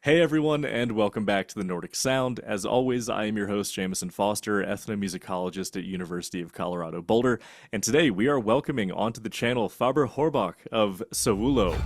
Hey everyone, and welcome back to the Nordic Sound. As always, I am your host, Jamison Foster, ethnomusicologist at University of Colorado Boulder, and today we are welcoming onto the channel Faber Horbach of Sowulo.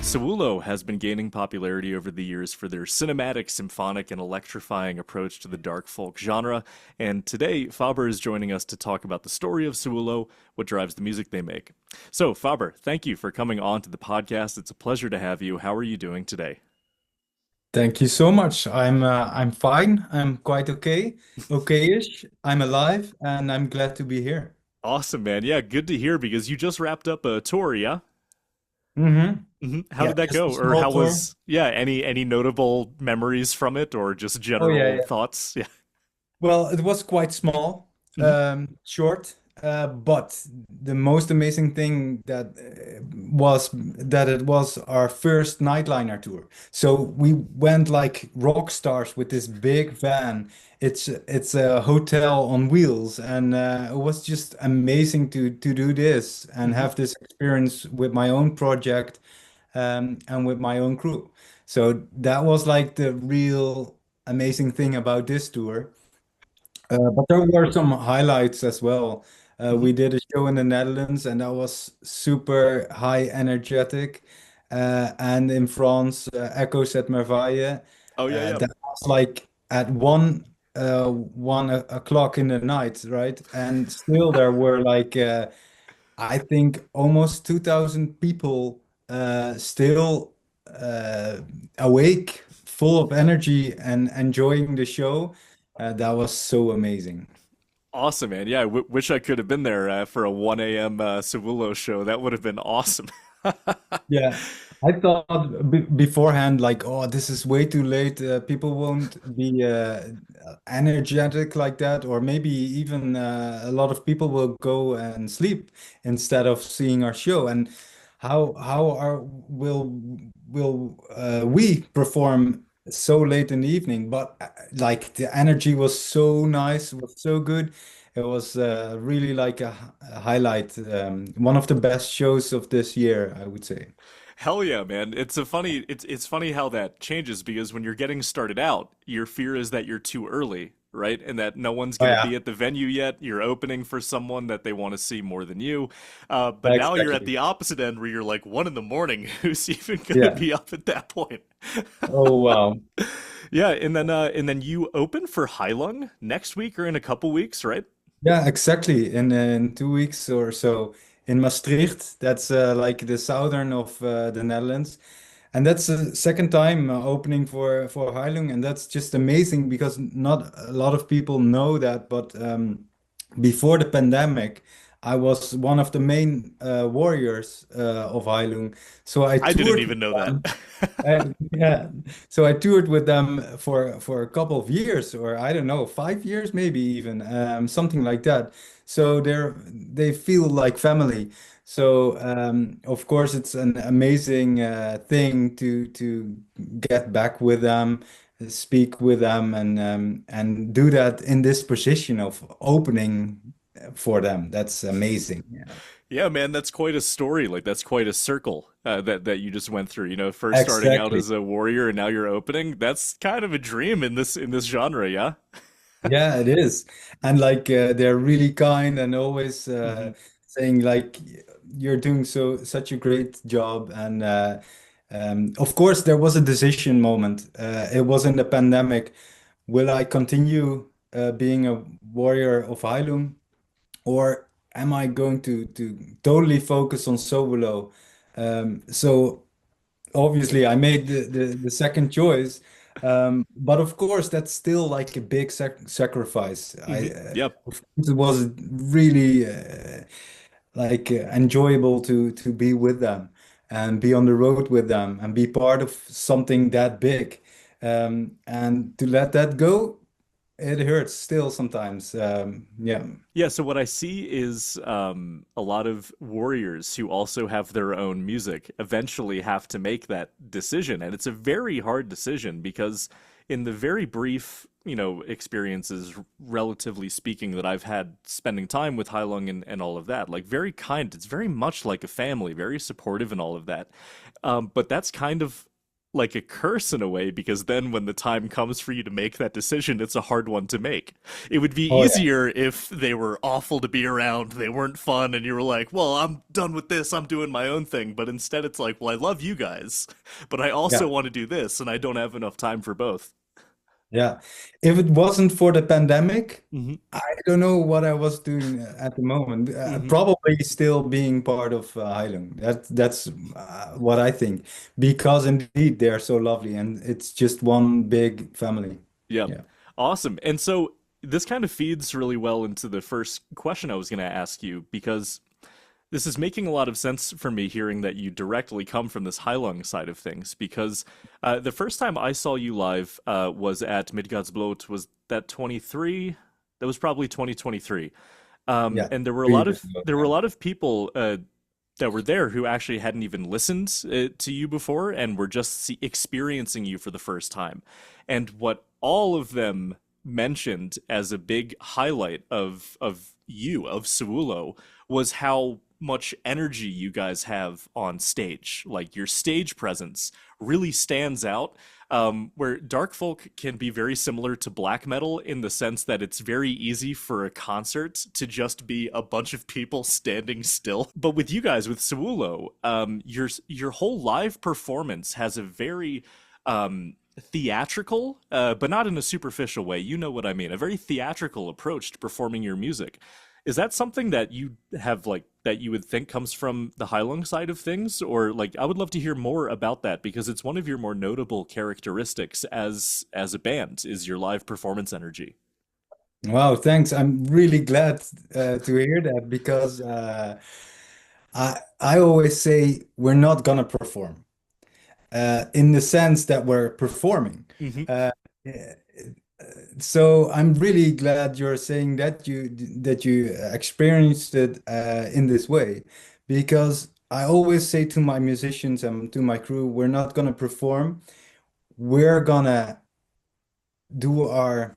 Sowulo has been gaining popularity over the years for their cinematic, symphonic, and electrifying approach to the dark folk genre, and today Faber is joining us to talk about the story of Sowulo, what drives the music they make. So, Faber, thank you for coming on to the podcast. It's a pleasure to have you. How are you doing today? Thank you so much. I'm fine. I'm quite okay-ish. I'm alive, and I'm glad to be here. Awesome, man. Yeah, good to hear because you just wrapped up a tour, yeah? How Yeah, did that just a go? Or small how tour. was, yeah, any notable memories from it or just Oh yeah, general yeah. thoughts? Yeah. Well, it was quite small, Mhm. short, but the most amazing thing that was that it was our first nightliner tour. So we went like rock stars with this big van. It's a hotel on wheels, and it was just amazing to do this and Mhm. have this experience with my own project, and with my own crew. So that was like the real amazing thing about this tour. But there were some highlights as well. Mhm. We did a show in the Netherlands, and that was super high energetic. And in France, Echoes at Mervailles. Oh yeah, yeah. That was like at 1 o'clock in the night, right? And still there were like I think almost 2,000 people still uh, awake, full of energy and enjoying the show. That was so amazing. Awesome, man. Yeah, wish I could have been there for a 1 a.m. Civullo show. That would have been awesome. Yeah. I thought beforehand, like, oh, this is way too late. People won't be energetic like that, or maybe even a lot of people will go and sleep instead of seeing our show. And how are will we perform so late in the evening? But like the energy was so nice, was so good. It was really like a highlight, one of the best shows of this year, I would say. Hell yeah, man. It's funny how that changes because when you're getting started out, your fear is that you're too early, right? And that no one's Oh going to yeah, be at the venue yet. You're opening for someone that they want to see more than you. But now you're at exactly. the opposite end where you're like 1 in the morning. Who's even going to Yeah. be up at that point? Oh wow. Yeah, and then you open for Heilung next week or in a couple weeks, right? Yeah, exactly. In 2 weeks or so in Maastricht, that's like the southern of the Netherlands, and that's the second time opening for Heilung, and that's just amazing because not a lot of people know that, but before the pandemic, I was one of the main warriors of Heilung, so I I didn't toured even know with that. them. Yeah, so I toured with them for a couple of years, or I don't know, 5 years maybe even, something like that. So they feel like family. So of course it's an amazing thing to get back with them, speak with them, and do that in this position of opening for them. That's amazing. Yeah. Yeah, man, that's quite a story. Like that's quite a circle that you just went through. You know, first starting out Exactly. as a warrior and now you're opening. That's kind of a dream in this genre, yeah. Yeah, it is. And like they're really kind and always Hmm. saying like you're doing such a great job. And of course there was a decision moment. It was in the pandemic. Will I continue being a warrior of Heilung, or am I going to totally focus on Sowulo? So obviously I made the second choice. But of course that's still like a big sacrifice. Hmm. Yep. Of course it was really like enjoyable to be with them and be on the road with them and be part of something that big. And to let that go, it hurts still sometimes. Yeah. Yeah, so what I see is a lot of warriors who also have their own music eventually have to make that decision. And it's a very hard decision because, in the very brief, experiences, relatively speaking, that I've had spending time with Heilung and all of that, like very kind, it's very much like a family, very supportive and all of that. But that's kind of like a curse in a way because then when the time comes for you to make that decision, it's a hard one to make. It would be Oh yeah. easier if they were awful to be around, they weren't fun, and you were like, well, I'm done with this, I'm doing my own thing. But instead, it's like, well, I love you guys, but I also Yeah. want to do this, and I don't have enough time for both. Yeah. If it wasn't for the pandemic, Hmm. I don't know what I was doing at the moment. Hmm. Probably still being part of Heilung. That's what I think. Because indeed they are so lovely and it's just one big family. Yep. Yeah. Awesome. And so this kind of feeds really well into the first question I was going to ask you because this is making a lot of sense for me hearing that you directly come from this Heilung side of things because the first time I saw you live was at Midgårdsblot. Was that 23? That was probably 2023. Yeah. And there were a lot 3 years of ago. there were Yeah. a lot of people that were there who actually hadn't even listened to you before and were just experiencing you for the first time. And what all of them mentioned as a big highlight of you, of Sowulo, was how much energy you guys have on stage. Like your stage presence really stands out. Where dark folk can be very similar to black metal in the sense that it's very easy for a concert to just be a bunch of people standing still. But with you guys, with Sowulo, your whole live performance has a very theatrical, but not in a superficial way. You know what I mean? A very theatrical approach to performing your music. Is that something that you have like that you would think comes from the Heilung side of things? Or like I would love to hear more about that because it's one of your more notable characteristics as a band is your live performance energy. Wow, thanks. I'm really glad to hear that because I always say we're not gonna perform in the sense that we're performing. Hmm. Uh, so I'm really glad you're saying that you experienced it in this way, because I always say to my musicians and to my crew, we're not gonna perform. We're gonna do our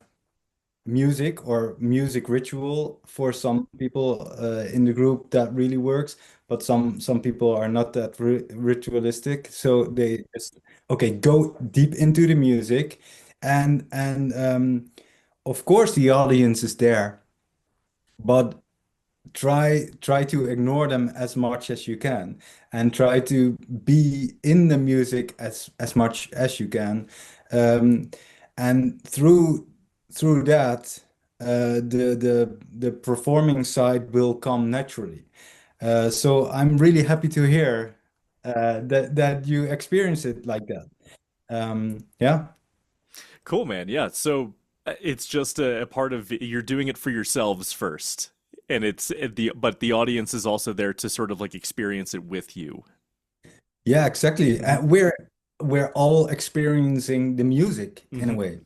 music or music ritual. For some people in the group that really works, but some people are not that ritualistic, so they just okay, go deep into the music, and of course the audience is there, but try to ignore them as much as you can and try to be in the music as much as you can. um, and through that the performing side will come naturally. So I'm really happy to hear that you experience it like that. Yeah. Cool, man. Yeah. So it's just a part of you're doing it for yourselves first. And it's but the audience is also there to sort of like experience it with you. Yeah, exactly. Hmm. We're all experiencing the music in a Hmm. way.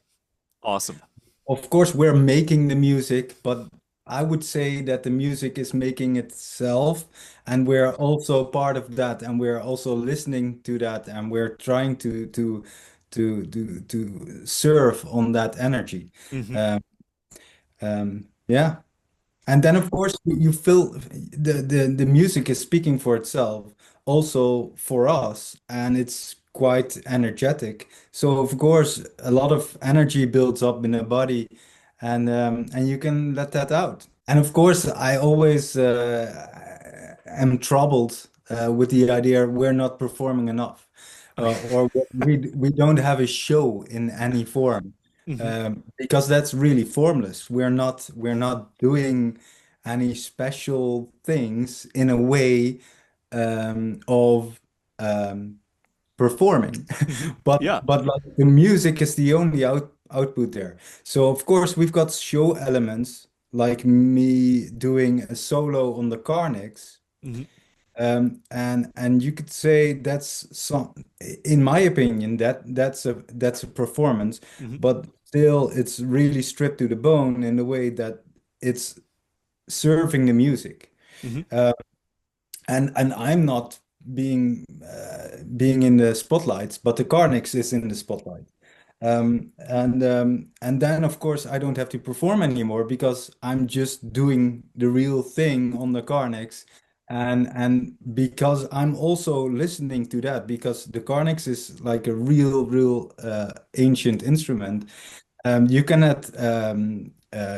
Awesome. Of course, we're making the music, but I would say that the music is making itself, and we're also part of that, and we're also listening to that, and we're trying to surf on that energy. Hmm. Um, yeah. And then, of course, you feel the music is speaking for itself, also for us, and it's quite energetic. So, of course, a lot of energy builds up in the body, and you can let that out. And of course, I always am troubled with the idea we're not performing enough, or we don't have a show in any form, Hmm. because that's really formless. We're not doing any special things in a way of performing. Hmm. But Yeah. but like the music is the only output there. So of course we've got show elements like me doing a solo on the Carnix. Hmm. And you could say that's some, in my opinion, that's a performance. Hmm. But still it's really stripped to the bone in the way that it's serving the music. Hmm. Uh, and I'm not being in the spotlights, but the Carnix is in the spotlight. And then of course I don't have to perform anymore because I'm just doing the real thing on the Carnix, and because I'm also listening to that because the Carnix is like a real ancient instrument. You cannot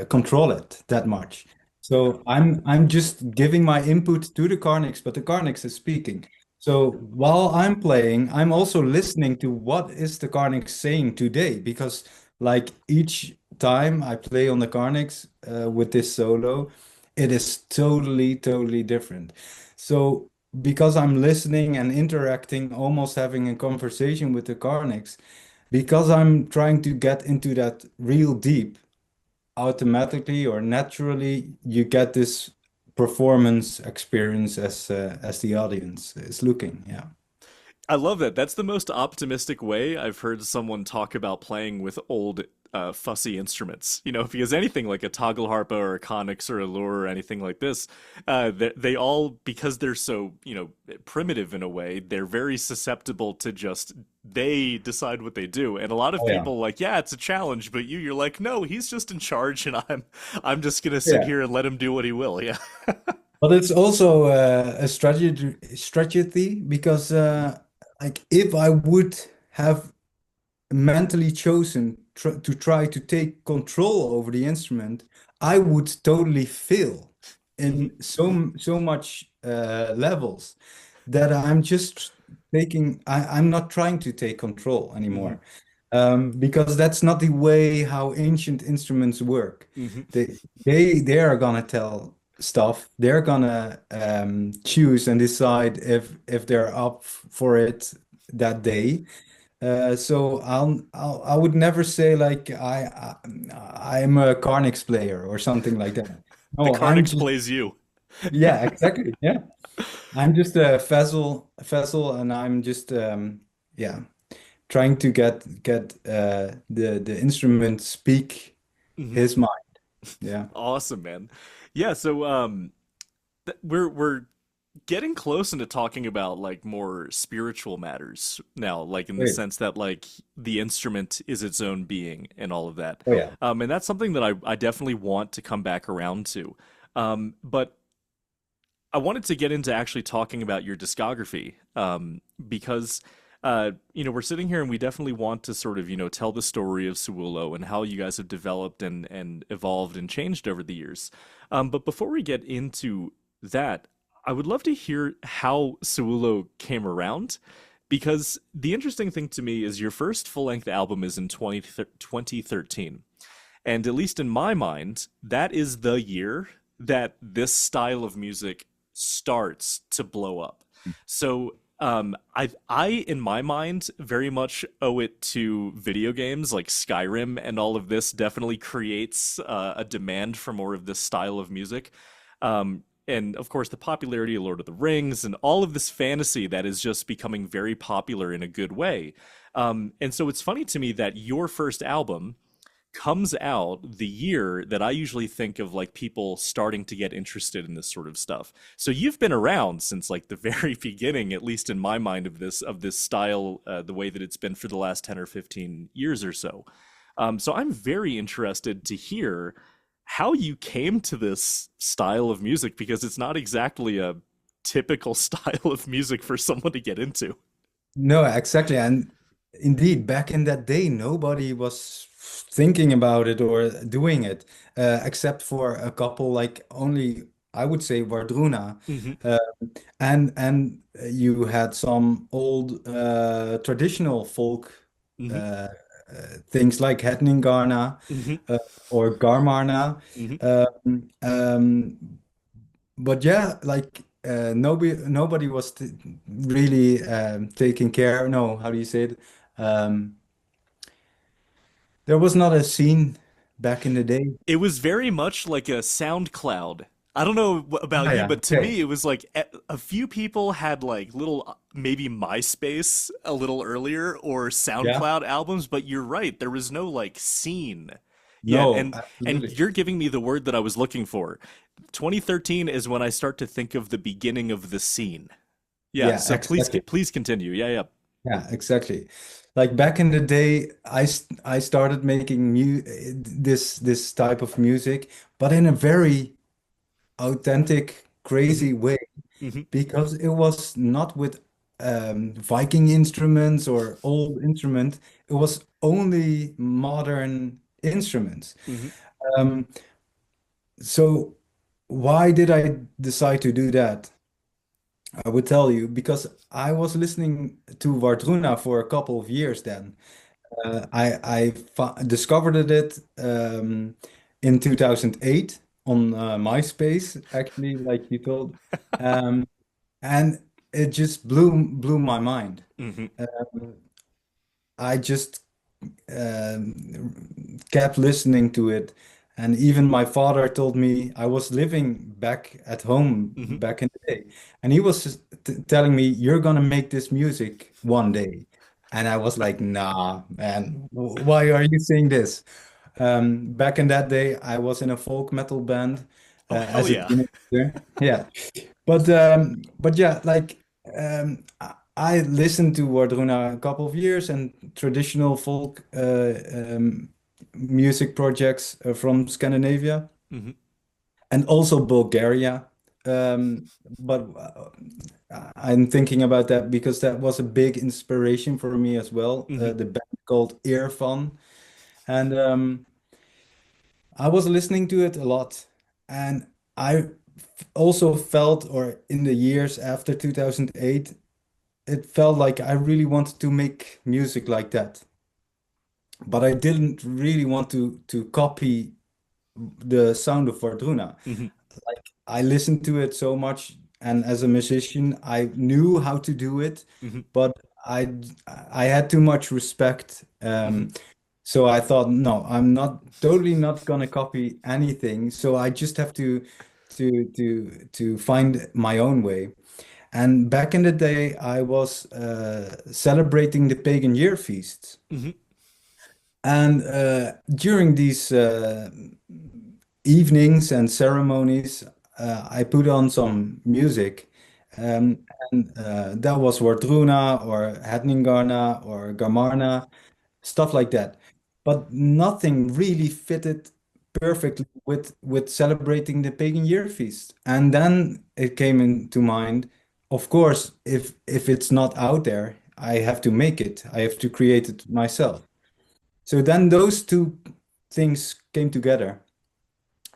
control it that much. So I'm just giving my input to the Carnix, but the Carnix is speaking. So while I'm playing, I'm also listening to what is the Carnix saying today, because like each time I play on the Carnix with this solo, it is totally different. So because I'm listening and interacting, almost having a conversation with the Carnix, because I'm trying to get into that real deep, automatically or naturally, you get this performance experience as the audience is looking. Yeah. I love that. That's the most optimistic way I've heard someone talk about playing with old, fussy instruments. Because anything like a toggle harpa or a conix or a lure or anything like this, they all, because they're so, primitive in a way, they're very susceptible to just, they decide what they do. And a lot of Oh yeah. people like, yeah, it's a challenge, but you're like, no, he's just in charge, and I'm just gonna sit Yeah. here and let him do what he will. Yeah. But it's also a strategy because like if I would have mentally chosen to try to take control over the instrument, I would totally fail Hmm. in so much levels that I'm just I'm not trying to take control Hmm. anymore. Because that's not the way how ancient instruments work. Hmm. They are gonna tell stuff. They're gonna choose and decide if they're up for it that day. So I would never say like I'm a Carnix player or something like that. The No, I'm Carnix just plays you. yeah, exactly. Yeah. I'm just a vessel, and I'm just yeah, trying to get the instrument speak Hmm. his mind. Yeah. Awesome, man. Yeah, so we're getting close into talking about like more spiritual matters now, like in the Great. sense that like the instrument is its own being and all of that. Oh yeah. And that's something that I definitely want to come back around to. But I wanted to get into actually talking about your discography, because we're sitting here and we definitely want to sort of tell the story of Sowulo and how you guys have developed and evolved and changed over the years. But before we get into that, I would love to hear how Sowulo came around, because the interesting thing to me is your first full length album is in 2013. And at least in my mind, that is the year that this style of music starts to blow up. So I in my mind very much owe it to video games like Skyrim, and all of this definitely creates a demand for more of this style of music. And of course, the popularity of Lord of the Rings and all of this fantasy that is just becoming very popular in a good way. And so it's funny to me that your first album comes out the year that I usually think of like people starting to get interested in this sort of stuff. So you've been around since like the very beginning, at least in my mind, of this style, the way that it's been for the last 10 or 15 years or so. So I'm very interested to hear how you came to this style of music, because it's not exactly a typical style of music for someone to get into. No, exactly. And indeed, back in that day, nobody was thinking about it or doing it, except for a couple, like only I would say Wardruna. Hmm. Uh, and you had some old traditional folk Hmm. uh, things like Hetningarna Hmm. uh, or Garmarna. Hmm. Um, but yeah, like nobody was t really taking care. No, how do you say it? Um, there was not a scene back in the day. It was very much like a SoundCloud I don't know about Ah, you, yeah. but to Okay. me, it was like a few people had like little, maybe MySpace a little earlier or Yeah. SoundCloud albums, but you're right. There was no like scene yet. No, And absolutely. you're giving me the word that I was looking for. 2013 is when I start to think of the beginning of the scene. Yeah, Yeah, so exactly. please continue. Yeah, yeah. Yeah, exactly. Like back in the day, I started making this type of music, but in a very authentic, Hmm. crazy way, Hmm. because it was not with Viking instruments or old instruments. It was only modern instruments. Hmm. Um, so why did I decide to do that? I would tell you because I was listening to Wardruna for a couple of years then. I discovered it in 2008 on MySpace, actually, like you told, um, and it just blew my mind. Hmm. Um, I just kept listening to it. And even my father told me I was living back at home Hmm. back in the day. And he was just telling me, "You're gonna make this music one day." And I was like, "Nah, man, why are you saying this?" Back in that day, I was in a folk metal band Oh, hell as a yeah. teenager. Yeah. But yeah, like I listened to Wardruna a couple of years and traditional folk music projects from Scandinavia Hmm. and also Bulgaria. But I'm thinking about that because that was a big inspiration for me as well. Hmm. The band called Earfun, and I was listening to it a lot, and I also felt, or in the years after 2008, it felt like I really wanted to make music like that. But I didn't really want to copy the sound of Vardruna. Hmm. Like I listened to it so much, and as a musician, I knew how to do it, Hmm. but I I had too much respect. Hmm. So I thought, no, I'm not totally not gonna copy anything. So I just have to find my own way. And back in the day, I was celebrating the pagan year feasts. Hmm. And during these evenings and ceremonies, I put on some music. Um, and that was Wardruna or Hedningarna or Gamarna, stuff like that. But nothing really fitted perfectly with celebrating the pagan year feast. And then it came into mind, of course, if it's not out there, I have to make it. I have to create it myself. So then those two things came together.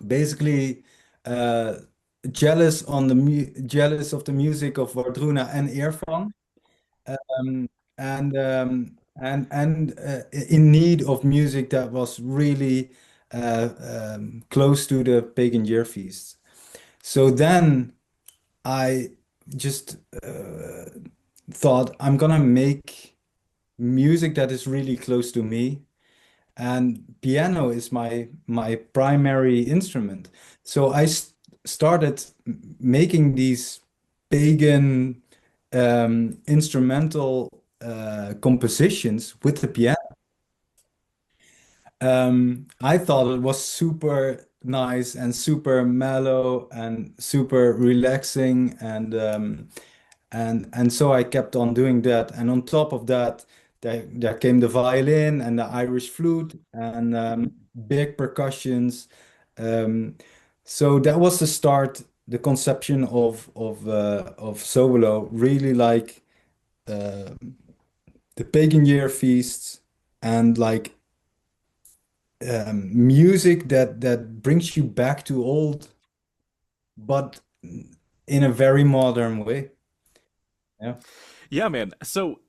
Basically, uh, jealous of the music of Wardruna and Irfan, um, and in need of music that was really close to the pagan year feasts. So then I just thought I'm gonna make music that is really close to me, and piano is my primary instrument. So started making these pagan instrumental compositions with the piano. I thought it was super nice and super mellow and super relaxing, and so I kept on doing that. And on top of that, there came the violin and the Irish flute and big percussions. Um, so that was the start, the conception of Sowulo, really like uh, the pagan year feasts and like music that brings you back to old, but in a very modern way. Yeah. Yeah, man. So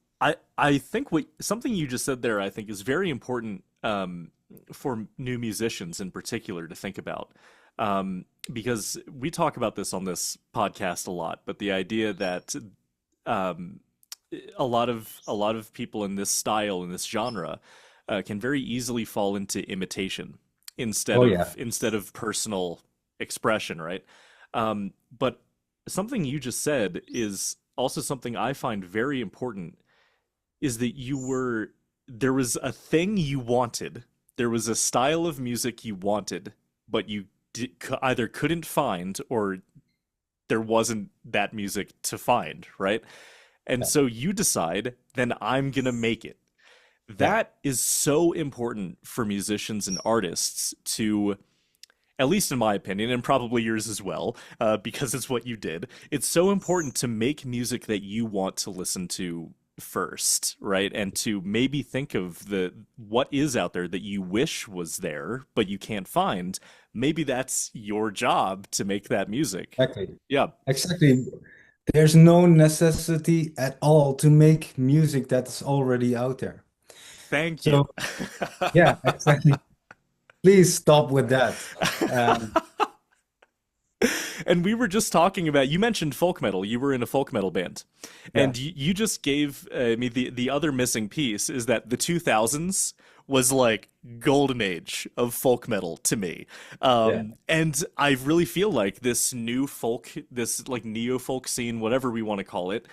I think what something you just said there I think is very important for new musicians in particular to think about. Because we talk about this on this podcast a lot, but the idea that um, a lot of people in this style in this genre can very easily fall into imitation Oh yeah. instead of personal expression, right? But something you just said is also something I find very important is that there was a thing you wanted, there was a style of music you wanted, but you either couldn't find or there wasn't that music to find, right? And Yeah. so you decide, then I'm gonna make it. Yeah. That is so important for musicians and artists to, at least in my opinion, and probably yours as well, because it's what you did. It's so important to make music that you want to listen to first, right? And to maybe think of the what is out there that you wish was there, but you can't find. Maybe that's your job to make that music. Exactly. Yeah. Exactly. There's no necessity at all to make music that's already out there. Thank you. So, yeah, exactly. Please stop with that. Um, And we were just talking about, you mentioned folk metal. You were in a folk metal band. yeah, And you just gave me the other missing piece is that the 2000s was like golden age of folk metal to me. yeah, And I really feel like this new folk, this like neo folk scene, whatever we want to call it,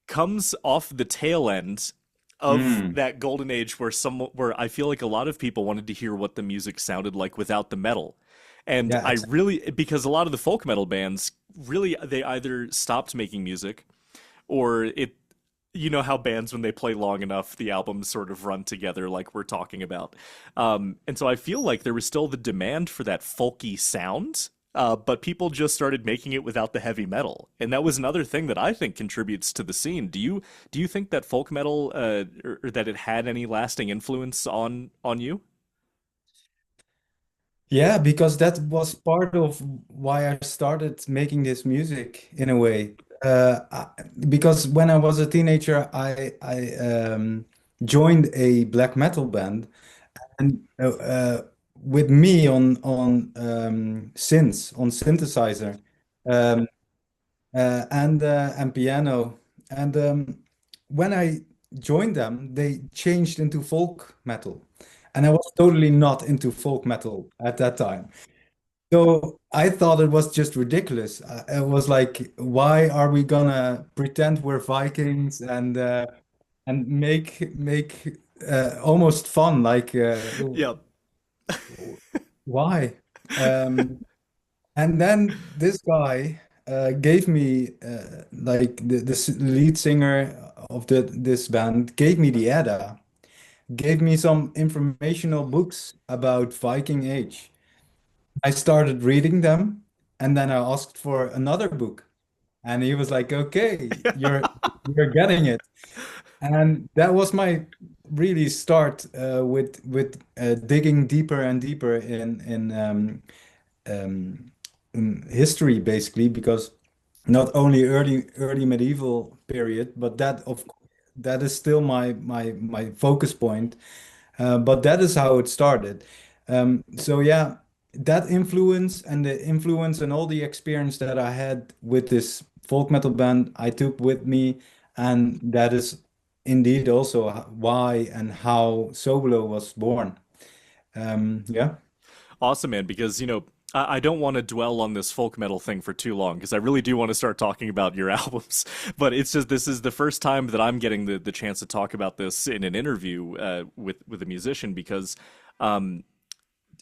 comes off the tail end of mm, that golden age where I feel like a lot of people wanted to hear what the music sounded like without the metal. And yeah, I exactly. really, because a lot of the folk metal bands really, they either stopped making music or it, you know how bands, when they play long enough, the albums sort of run together, like we're talking about. And so I feel like there was still the demand for that folky sound, but people just started making it without the heavy metal, and that was another thing that I think contributes to the scene. Do you think that folk metal, or that it had any lasting influence on you? Yeah, because that was part of why I started making this music in a way. Because when I was a teenager, I joined a black metal band, and with me on synths, on synthesizer, um, and piano. And when I joined them, they changed into folk metal, and I was totally not into folk metal at that time. So I thought it was just ridiculous. It was like, why are we gonna pretend we're Vikings and make almost fun? Like, Yeah. why? Um, and then this guy gave me like the lead singer of this band gave me the Edda, gave me some informational books about Viking Age. I started reading them, and then I asked for another book, and he was like, "Okay, you're getting it." And that was my really start with digging deeper and deeper um, in history, basically, because not only early medieval period, but that is still my focus point. But that is how it started. So yeah, that influence and the influence and all the experience that I had with this folk metal band, I took with me, and that is indeed also why and how Sowulo was born. Yeah, Awesome, man, because, I don't want to dwell on this folk metal thing for too long because I really do want to start talking about your albums. But it's just this is the first time that I'm getting the chance to talk about this in an interview with a musician because, um,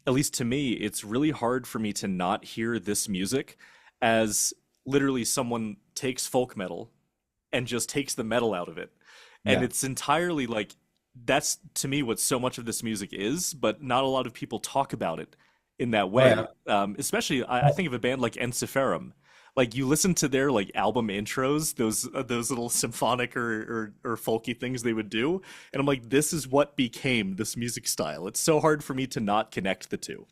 at least to me, it's really hard for me to not hear this music as literally someone takes folk metal and just takes the metal out of it. And yeah. it's entirely like that's to me what so much of this music is, but not a lot of people talk about it in that Oh yeah. way. Especially, I think of a band like Ensiferum. Like you listen to their like album intros, those little symphonic or folky things they would do, and I'm like, this is what became this music style. It's so hard for me to not connect the two.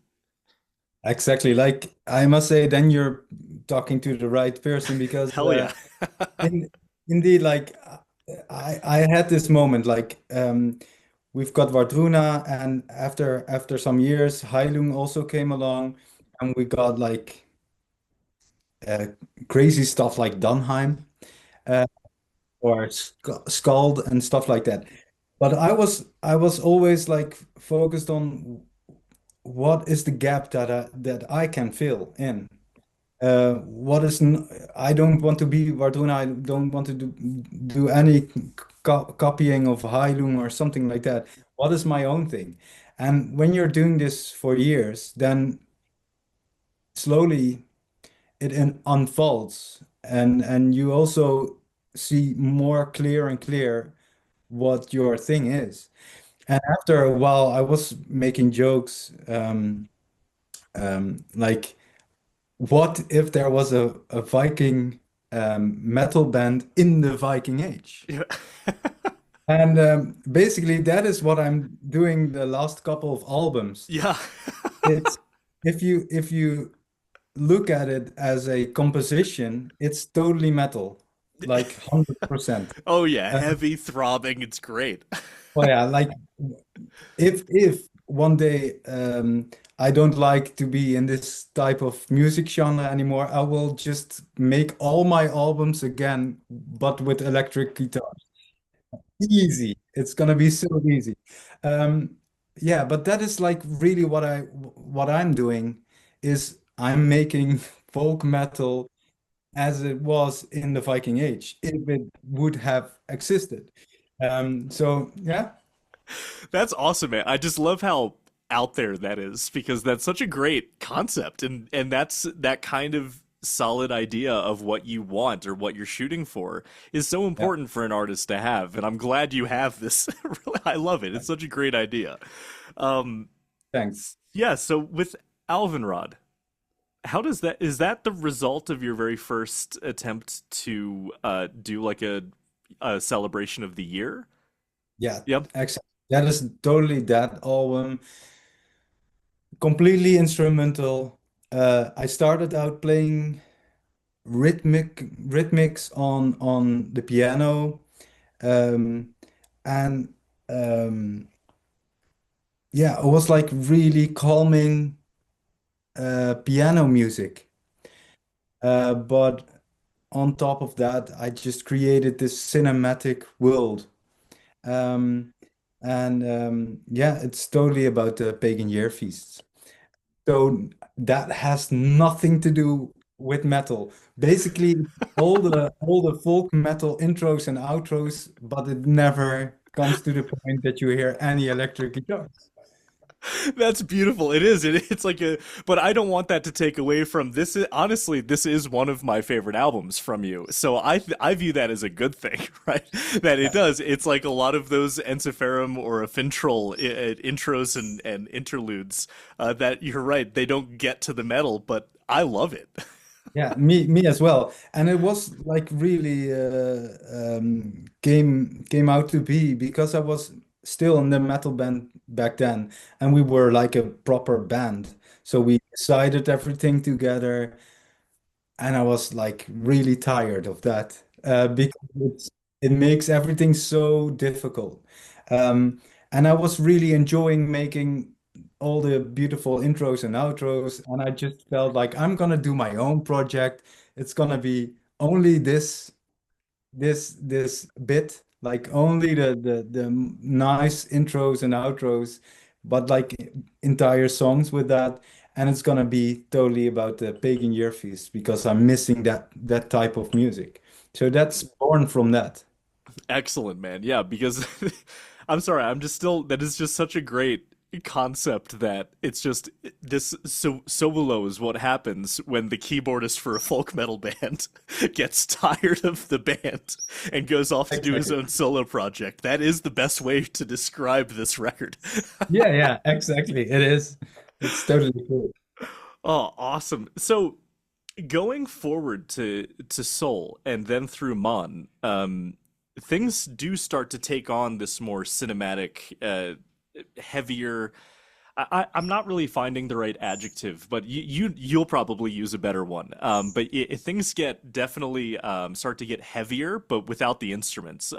Exactly. Like I must say, then you're talking to the right person because Hell yeah. in, indeed, like I had this moment, like we've got Vardruna, and after some years, Heilung also came along, and we got like uh, crazy stuff like Dunheim uh, or Skald and stuff like that. But I was always like focused on what is the gap that I can fill in. What is n I don't want to be Warduna. I don't want to do any copying of Heilung or something like that. What is my own thing? And when you're doing this for years, then slowly it unfolds, and you also see more clear and clear what your thing is. And after a while, I was making jokes, like, what if there was a Viking metal band in the Viking Age? Yeah. And basically, that is what I'm doing the last couple of albums. Yeah. It's if you look at it as a composition, it's totally metal, like 100%. Oh yeah, Uh, heavy throbbing. It's great. oh yeah, like if one day I don't like to be in this type of music genre anymore, I will just make all my albums again, but with electric guitar. Easy. It's gonna be so easy. Um, yeah, but that is like really what I'm doing is I'm making folk metal as it was in the Viking Age, if it would have existed. So yeah, That's awesome, man. I just love how out there that is because that's such a great concept and that's that kind of solid idea of what you want or what you're shooting for is so yeah, important for an artist to have and I'm glad you have this. Really, I love it. It's such a great idea. Um thanks. yeah, so with Alvenrad, how does that is that the result of your very first attempt to do like a celebration of the year? Yeah, Yep. excellent. That is totally that album, completely instrumental. I started out playing rhythmics on the piano, um, and yeah, it was like really calming piano music. But on top of that, I just created this cinematic world. Um, and yeah, it's totally about the pagan year feasts. So that has nothing to do with metal. Basically, all the folk metal intros and outros, but it never comes to the point that you hear any electric guitars. That's beautiful. It is. It's like a, but I don't want that to take away from this. Honestly, this is one of my favorite albums from you. So I view that as a good thing, right? That it Yeah. does. It's like a lot of those Ensiferum or Afintral intros and interludes that you're right. They don't get to the metal, but I love it. Yeah, me as well. And it was like really came out to be because I was still in the metal band back then, and we were like a proper band. So we decided everything together, and I was like really tired of that because it makes everything so difficult. Um, and I was really enjoying making all the beautiful intros and outros, and I just felt like I'm gonna do my own project. It's gonna be only this bit, like only the nice intros and outros, but like entire songs with that. And it's gonna be totally about the pagan year feast because I'm missing that type of music. So that's born from that. Excellent, man. Yeah, because I'm sorry, I'm just still that is just such a great concept that it's just this solo is what happens when the keyboardist for a folk metal band gets tired of the band and goes off to do his Exactly. own solo project. That is the best way to describe this record. Yeah, yeah, exactly. It is. It's totally cool. Oh, awesome. So going forward to Soul and then through Mann, things do start to take on this more cinematic, heavier. I'm not really finding the right adjective, but you'll probably use a better one. But things get definitely start to get heavier, but without the instruments.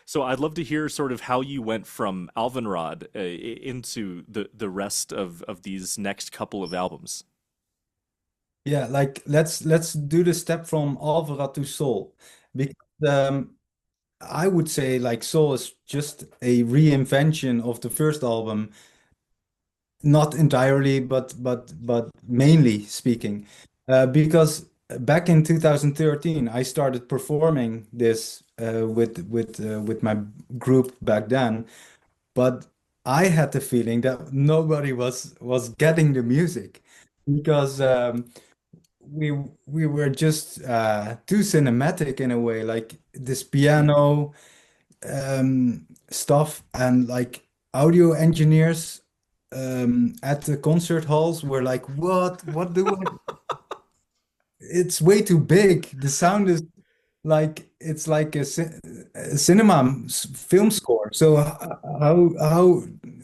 So I'd love to hear sort of how you went from Alvenrad into the rest of these next couple of albums. Yeah, like let's do the step from Alvara to Soul because I would say like Soul is just a reinvention of the first album, not entirely, but mainly speaking. Because back in 2013, I started performing this with my group back then, but I had the feeling that nobody was getting the music because we we were just too cinematic in a way, like this piano stuff and like audio engineers at the concert halls were like, what? What do I? It's way too big. The sound is like it's like a cinema film score. So how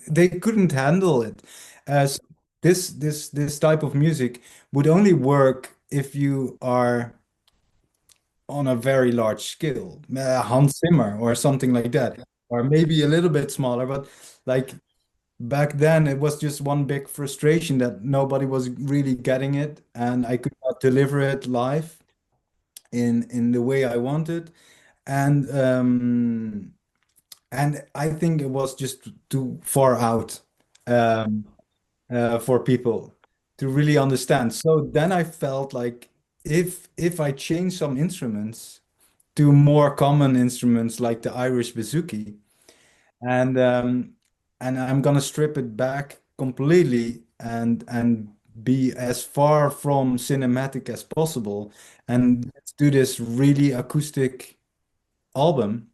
they couldn't handle it. So this type of music would only work if you are on a very large scale, Hans Zimmer or something like that, or maybe a little bit smaller. But like back then, it was just one big frustration that nobody was really getting it, and I could not deliver it live in the way I wanted. And and I think it was just too far out um, for people to really understand. So then I felt like if I change some instruments to more common instruments like the Irish bouzouki, and I'm gonna strip it back completely and be as far from cinematic as possible, and let's do this really acoustic album.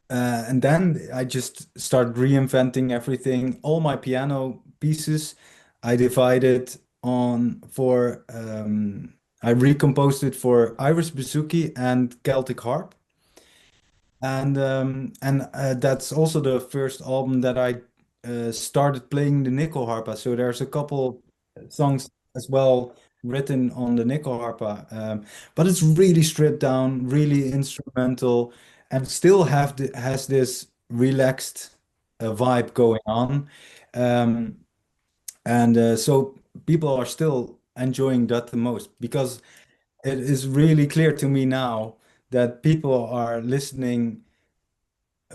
And then I just started reinventing everything. All my piano pieces, I divided on for I recomposed it for Irish bouzouki and Celtic harp. And that's also the first album that I started playing the nickel harpa. So there's a couple songs as well written on the nickel harpa, but it's really stripped down, really instrumental, and still has this relaxed vibe going on. Um, and so people are still enjoying that the most because it is really clear to me now that people are listening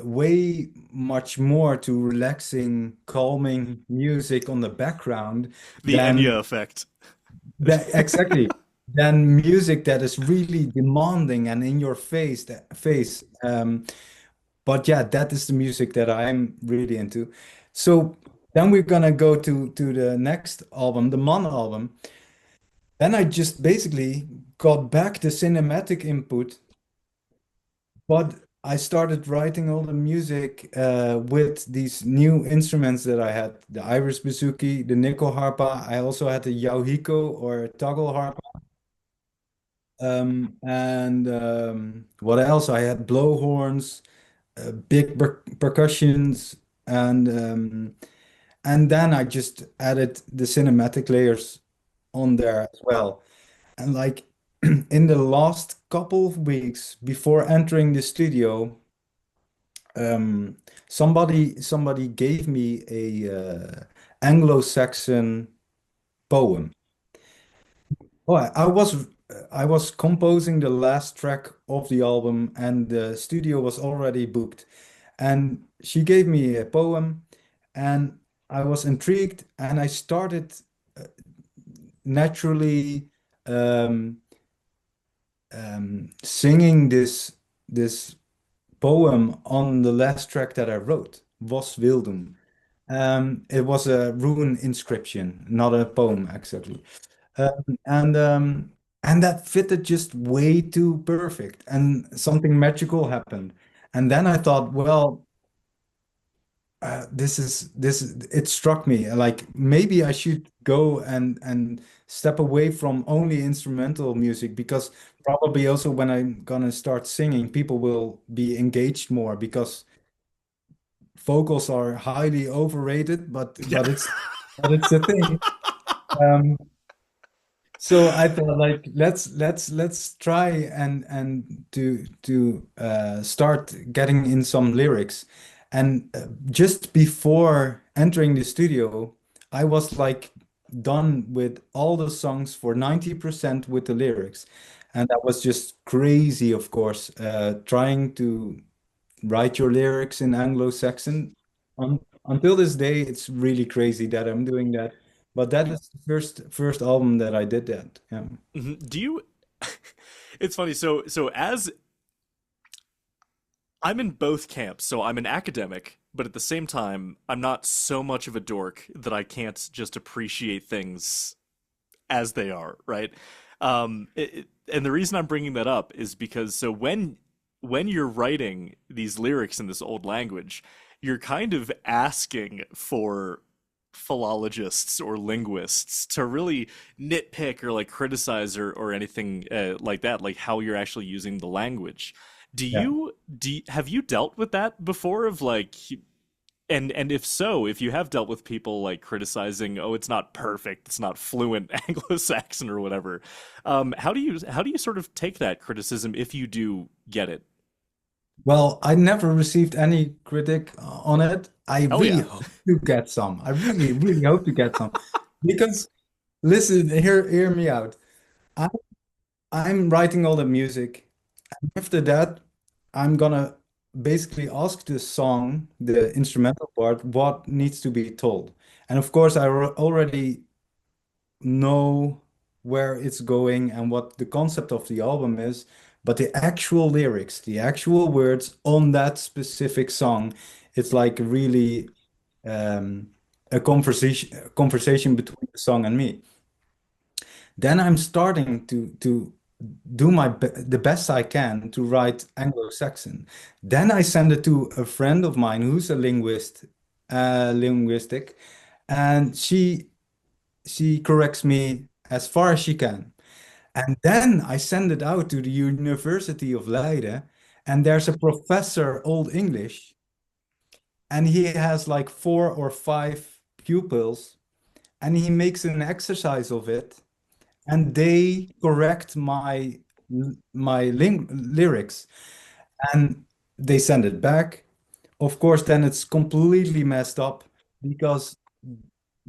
way much more to relaxing, calming music on the background The than Enya effect. that exactly than music that is really demanding and in your face. But yeah, that is the music that I'm really into. So then we're gonna go to the next album, the Mann album. Then I just basically got back the cinematic input, but I started writing all the music with these new instruments that I had, the Irish bouzouki, the nickel harpa. I also had the yauhiko or toggle harpa. And what else? I had blowhorns, big percussions, and then I just added the cinematic layers on there as well. And like in the last couple of weeks before entering the studio, um, somebody gave me a Anglo-Saxon poem. Oh, I was composing the last track of the album, and the studio was already booked. And she gave me a poem, and I was intrigued, and I started naturally um, singing this poem on the last track that I wrote, Was Wildum. It was a rune inscription, not a poem exactly. Um, and um, and that fitted just way too perfect, and something magical happened. And then I thought, well, it struck me like maybe I should go and step away from only instrumental music because probably also when I'm gonna start singing, people will be engaged more because vocals are highly overrated, Yeah. but it's a thing. Um, so I thought like let's try and to start getting in some lyrics. And just before entering the studio, I was like done with all the songs for 90% with the lyrics. And that was just crazy, of course, trying to write your lyrics in Anglo-Saxon. Until this day, it's really crazy that I'm doing that. But that is the first album that I did that. Yeah. Do you it's funny. So as I'm in both camps, so I'm an academic, but at the same time, I'm not so much of a dork that I can't just appreciate things as they are, right? And the reason I'm bringing that up is because so when you're writing these lyrics in this old language, you're kind of asking for philologists or linguists to really nitpick or like criticize or anything like that, like how you're actually using the language. Yeah. Have you dealt with that before of like and if so, if you have dealt with people like criticizing, oh, it's not perfect, it's not fluent Anglo-Saxon or whatever, how do you sort of take that criticism if you do get it? Well, I never received any critic on it. I Oh really yeah. hope to get some. I really, really hope to get some. Because listen, hear me out. I, I'm writing all the music. After that, I'm gonna basically ask the song, the instrumental part, what needs to be told. And of course, already know where it's going and what the concept of the album is, but the actual lyrics, the actual words on that specific song, it's like really um, a conversation between the song and me. Then I'm starting to do the best I can to write Anglo-Saxon. Then I send it to a friend of mine who's a linguistic, and she corrects me as far as she can. And then I send it out to the University of Leiden, and there's a professor, Old English, and he has like 4 or 5 pupils, and he makes an exercise of it, and they correct my lyrics, and they send it back. Of course, then it's completely messed up because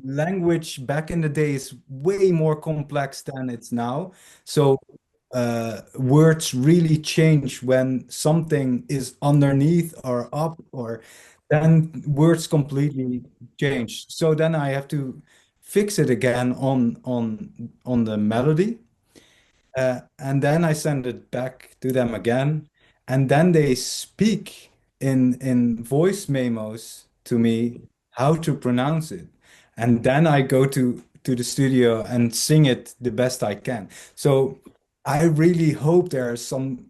language back in the day is way more complex than it's now. So words really change when something is underneath or up, or then words completely change. So then I have to fix it again on the melody. And then I send it back to them again, and then they speak in voice memos to me how to pronounce it, and then I go to the studio and sing it the best I can. So I really hope there are some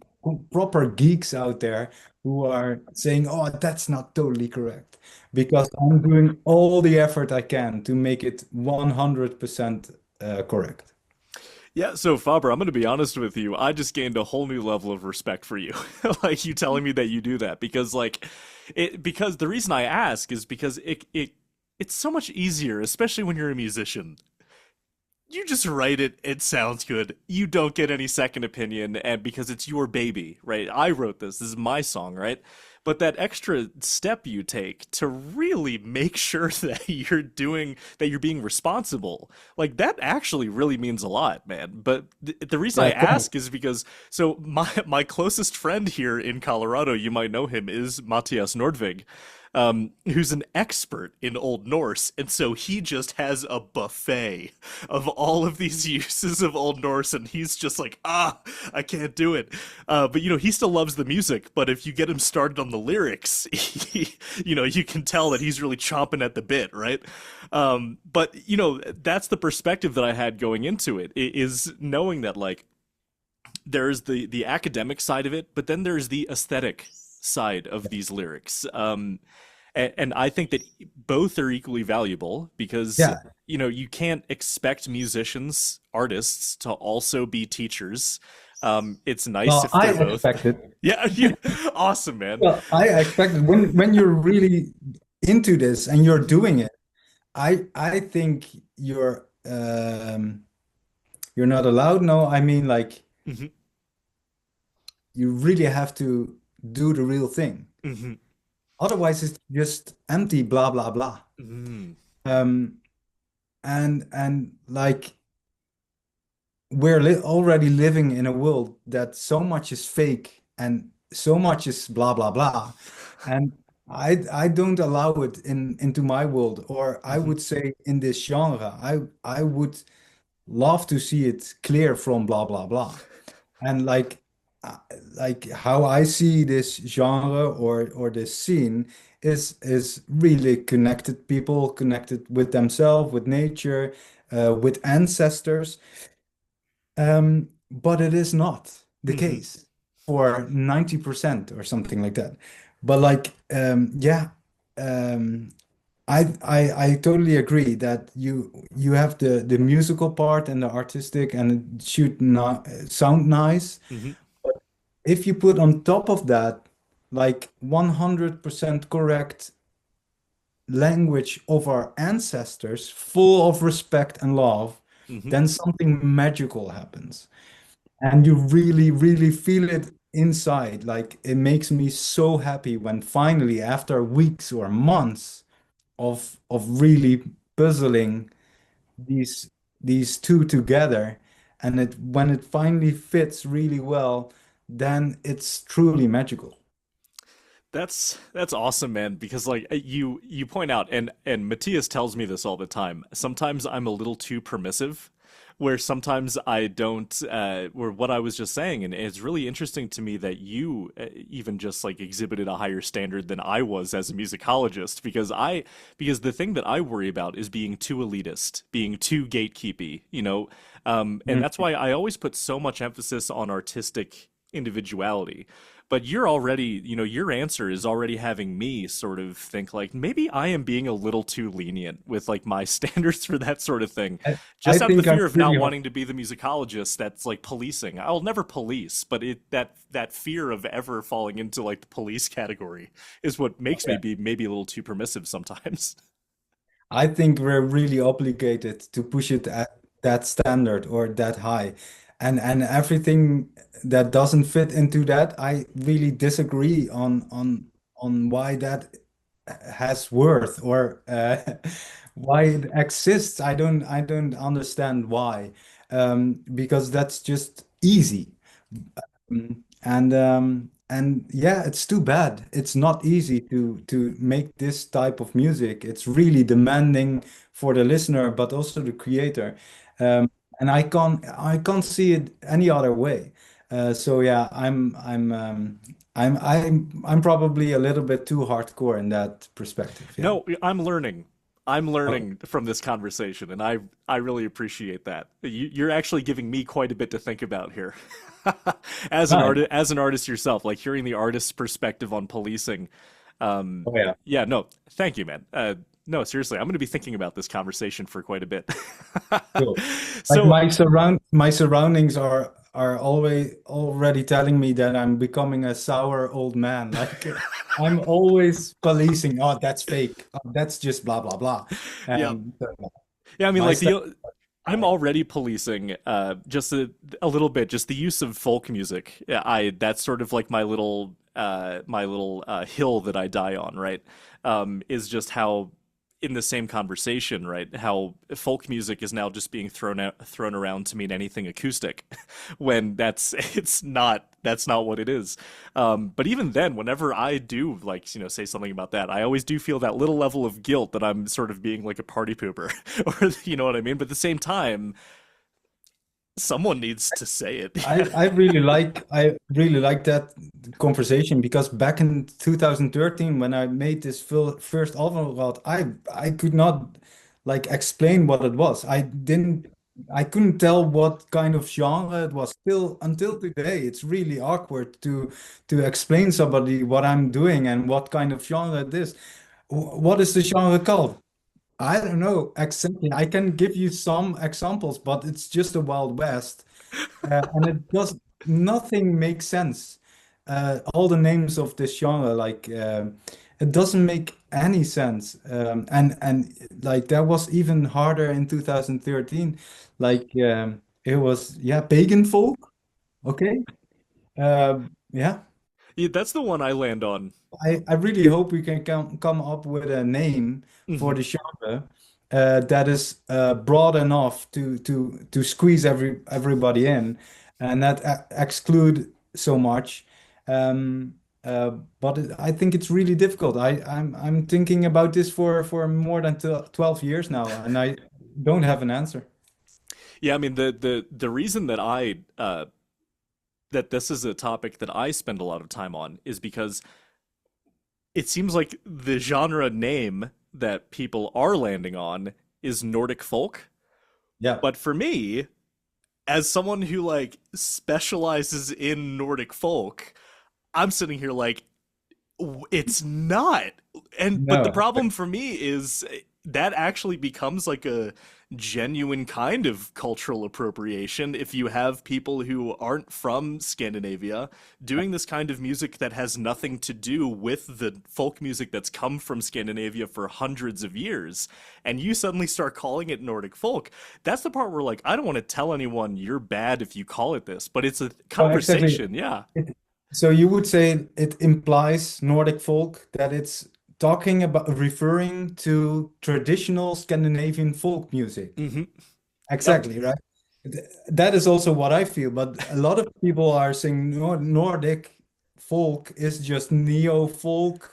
proper geeks out there who are saying, "Oh, that's not totally correct," because I'm doing all the effort I can to make it 100% correct. Yeah, so Faber, I'm going to be honest with you. I just gained a whole new level of respect for you. Like you telling me that you do that because because the reason I ask is because it's so much easier, especially when you're a musician. You just write it, it sounds good. You don't get any second opinion and because it's your baby, right? I wrote this is my song, right? But that extra step you take to really make sure that you're being responsible, like that actually really means a lot, man. But the reason I Yeah, ask is because so my closest friend here in Colorado, you might know him, is Matthias Nordvig, who's an expert in Old Norse, and so he just has a buffet of all of these uses of Old Norse, and he's just like, I can't do it. But he still loves the music. But if you get him started on the lyrics, you can tell that he's really chomping at the bit, right? But that's the perspective that I had going into it, is knowing that like there's the academic side of it, but then there's the aesthetic side of these lyrics. And I think that both are equally valuable because yeah. you can't expect musicians, artists to also be teachers. It's nice Well, if I they're both. expected. Yeah, yeah, awesome, man. Well, I expected when you're really into this and you're doing it, I think you're not allowed. No, I mean like Hmm. you really have to do the real thing. Hmm. Otherwise, it's just empty blah blah blah. Hmm. Um, and like we're li already living in a world that so much is fake and so much is blah blah blah. And I don't allow it into my world, or I Hmm. would say in this genre. I would love to see it clear from blah blah blah. And uh, like how I see this genre or this scene is really connected people, connected with themselves, with nature, with ancestors. But it is not the Hmm. case for 90% or something like that. But yeah, um, I totally agree that you have the musical part and the artistic, and it should not sound nice. Hmm. If you put on top of that, like 100% correct language of our ancestors, full of respect and love, Hmm. then something magical happens. And you really, really feel it inside. Like it makes me so happy when finally, after weeks or months of really puzzling these these two together, and it when it finally fits really well, then it's truly magical. That's awesome, man. Because like you point out, and Matthias tells me this all the time. Sometimes I'm a little too permissive, where sometimes I don't. Where what I was just saying, and it's really interesting to me that you even just like exhibited a higher standard than I was as a musicologist. Because the thing that I worry about is being too elitist, being too gatekeepy. And Mm. that's why I always put so much emphasis on artistic individuality. But you're already, your answer is already having me sort of think like maybe I am being a little too lenient with like my standards for that sort of thing. I Just out of the think I'm fear of pretty not hard. wanting to be the musicologist that's like policing. I'll never police, but that fear of ever falling into like the police category is what makes me Yeah. be maybe a little too permissive sometimes. I think we're really obligated to push it at that standard or that high. And everything that doesn't fit into that, I really disagree on why that has worth or why it exists. I don't understand why. Because that's just easy. And yeah, it's too bad. It's not easy to make this type of music. It's really demanding for the listener, but also the creator. Um, and I can't see it any other way. So yeah, I'm probably a little bit too hardcore in that perspective. Yeah. No, I'm learning. I'm Okay. learning from this conversation, and I really appreciate that. You're actually giving me quite a bit to think about here. Nice. As an artist yourself, like hearing the artist's perspective on policing. Um, Oh yeah. yeah, no, thank you, man. No, seriously, I'm going to be thinking about this conversation for quite a bit. Cool. Like So, my surroundings are always already telling me that I'm becoming a sour old man. Like I'm always policing. Oh, that's fake. Oh, that's just blah blah blah. yeah, And yeah. I mean, my like stand the I'm already policing just a little bit, just the use of folk music. Yeah, I that's sort of like my little hill that I die on, right? Is just how in the same conversation, right? How folk music is now just being thrown around to mean anything acoustic, when that's not what it is. But even then, whenever I do like say something about that, I always do feel that little level of guilt that I'm sort of being like a party pooper, or you know what I mean. But at the same time, someone needs to say it. I really like that conversation because back in 2013 when I made this first Alvenrad, I could not like explain what it was. I couldn't tell what kind of genre it was. Still until today, it's really awkward to explain somebody what I'm doing and what kind of genre it is. What is the genre called? I don't know exactly. I can give you some examples, but it's just a Wild West. And it does nothing makes sense. All the names of this genre, it doesn't make any sense. And like that was even harder in 2013. It was pagan folk. Okay. Yeah. Yeah, that's the one I land on. I really hope we can come up with a name for Hmm. the genre that is broad enough to squeeze everybody in and not exclude so much. Um, But I think it's really difficult. I'm thinking about this for more than 12 years now, and I don't have an answer. Yeah, I mean the reason that I that this is a topic that I spend a lot of time on is because it seems like the genre name that people are landing on is Nordic folk. Yeah. But for me, as someone who like specializes in Nordic folk, I'm sitting here like it's not. And but the No. problem for me is that actually becomes like a genuine kind of cultural appropriation if you have people who aren't from Scandinavia doing this kind of music that has nothing to do with the folk music that's come from Scandinavia for hundreds of years, and you suddenly start calling it Nordic folk. That's the part where like I don't want to tell anyone you're bad if you call it this, but it's a No, exactly. conversation. Yeah. So you would say it implies Nordic folk, that it's talking about referring to traditional Scandinavian folk music. Hmm. Yep. Exactly, right? That is also what I feel, but a lot of people are saying Nordic folk is just neo folk,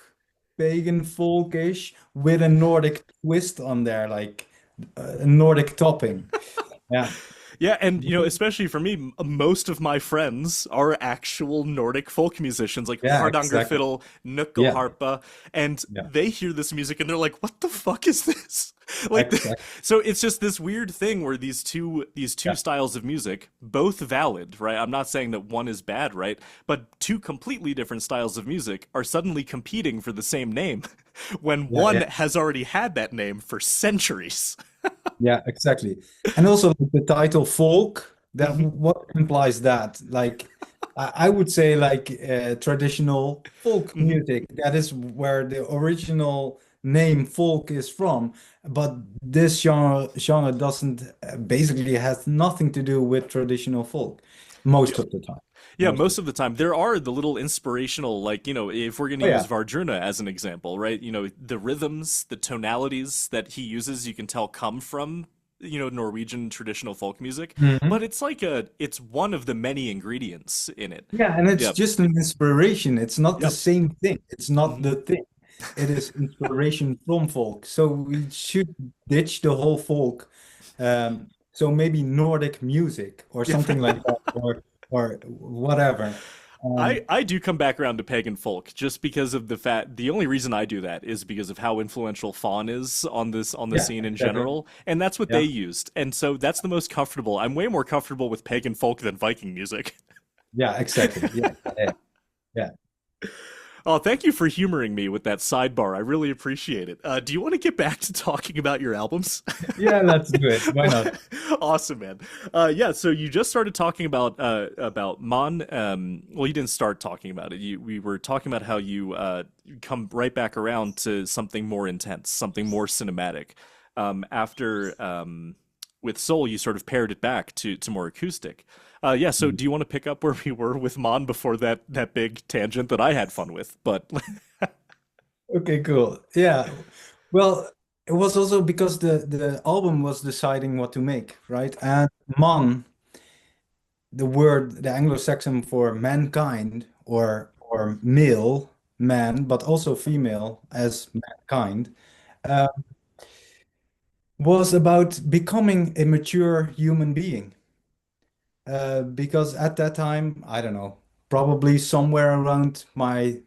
pagan folkish with a Nordic twist on there, like a Nordic topping. Yeah. Yeah, and you know, especially for me, most of my friends are actual Nordic folk musicians, like Yeah, exactly. Hardangerfiddle, Yeah. Nyckelharpa, and Yeah. they hear this music and they're like, "What the fuck is this?" Like, Exactly. so it's just this weird thing where these two Yeah. styles of music, both valid, right? I'm not saying that one is bad, right? But two completely different styles of music are suddenly competing for the same name when Yeah. one Yeah. has already had that name for centuries. Yeah, exactly. And also like, the title folk, that Hmm. what implies that? Like I would say like traditional folk Hmm. music. That is where the original name folk is from. But this genre doesn't basically has nothing to do with traditional folk most of the time. Yeah, Most most of of the time there are the little inspirational, like, you know, if we're going to Oh use yeah. Vardruna as an example, right? You know, the rhythms, the tonalities that he uses, you can tell come from, you know, Norwegian traditional folk music, but Mhm. it's one of the many ingredients in it. Yeah, and it's Yep. just an inspiration. It's not the Yep. same thing. It's not Hmm. the thing. It is inspiration from folk. So we should ditch the whole folk. So maybe Nordic music or Yeah. something like that, or whatever. I do come back around to pagan folk just because of the only reason I do that is because of how influential Fawn is on the Yeah, scene in exactly. general, and that's what they Yeah, used. And so that's the most comfortable. I'm way more comfortable with pagan folk than Viking music. yeah, exactly. Yeah, yeah, yeah. Oh, thank you for humoring me with that sidebar. I really appreciate it. Do you want to get back to talking about your albums? Yeah, let's do it. Why not? Awesome, man. Yeah, so you just started talking about Mann. Well, you didn't start talking about it. We were talking about how you come right back around to something more intense, something more cinematic. After with Soul, you sort of pared it back to more acoustic. Yeah, so do you want to pick up where we were with Mon before that big tangent that I had fun with? But Okay, cool. Yeah. Well, it was also because the album was deciding what to make, right? And Mann, the word, the Anglo-Saxon for mankind or male, man, but also female as mankind, uh, was about becoming a mature human being. Because at that time, I don't know, probably somewhere around my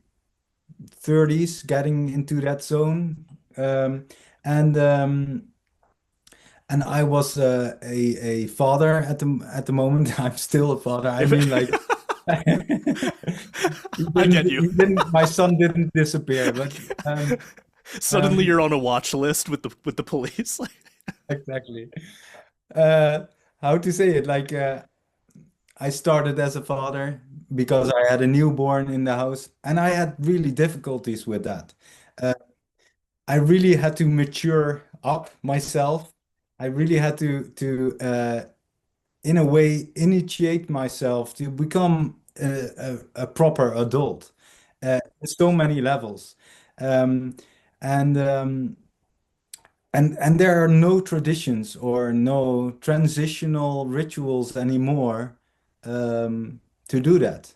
30s, getting into that zone. Um, and I was a father at the moment. I'm still a father. I if mean, like I get you. my son didn't disappear, but um, Suddenly um, you're on a watch list with the police. exactly. Uh, how to say it? Like I started as a father because I had a newborn in the house, and I had really difficulties with that. Uh, I really had to mature up myself. I really had to in a way initiate myself to become a proper adult. So many levels. Um, and and there are no traditions or no transitional rituals anymore to do that.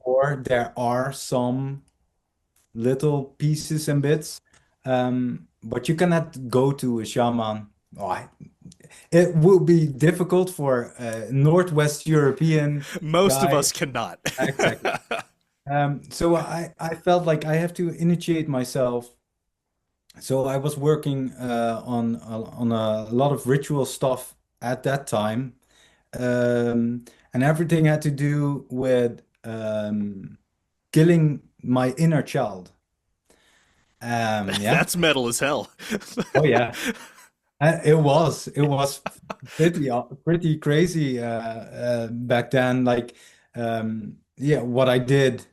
or there are some little pieces and bits, but you cannot go to a shaman. Oh, it will be difficult for a Northwest European Most of guy. us cannot. Exactly. So I felt like I have to initiate myself. So I was working on a lot of ritual stuff at that time, and everything had to do with killing my inner child. Yeah. That's metal as hell. Oh yeah. It was pretty crazy back then. Like, yeah, what I did,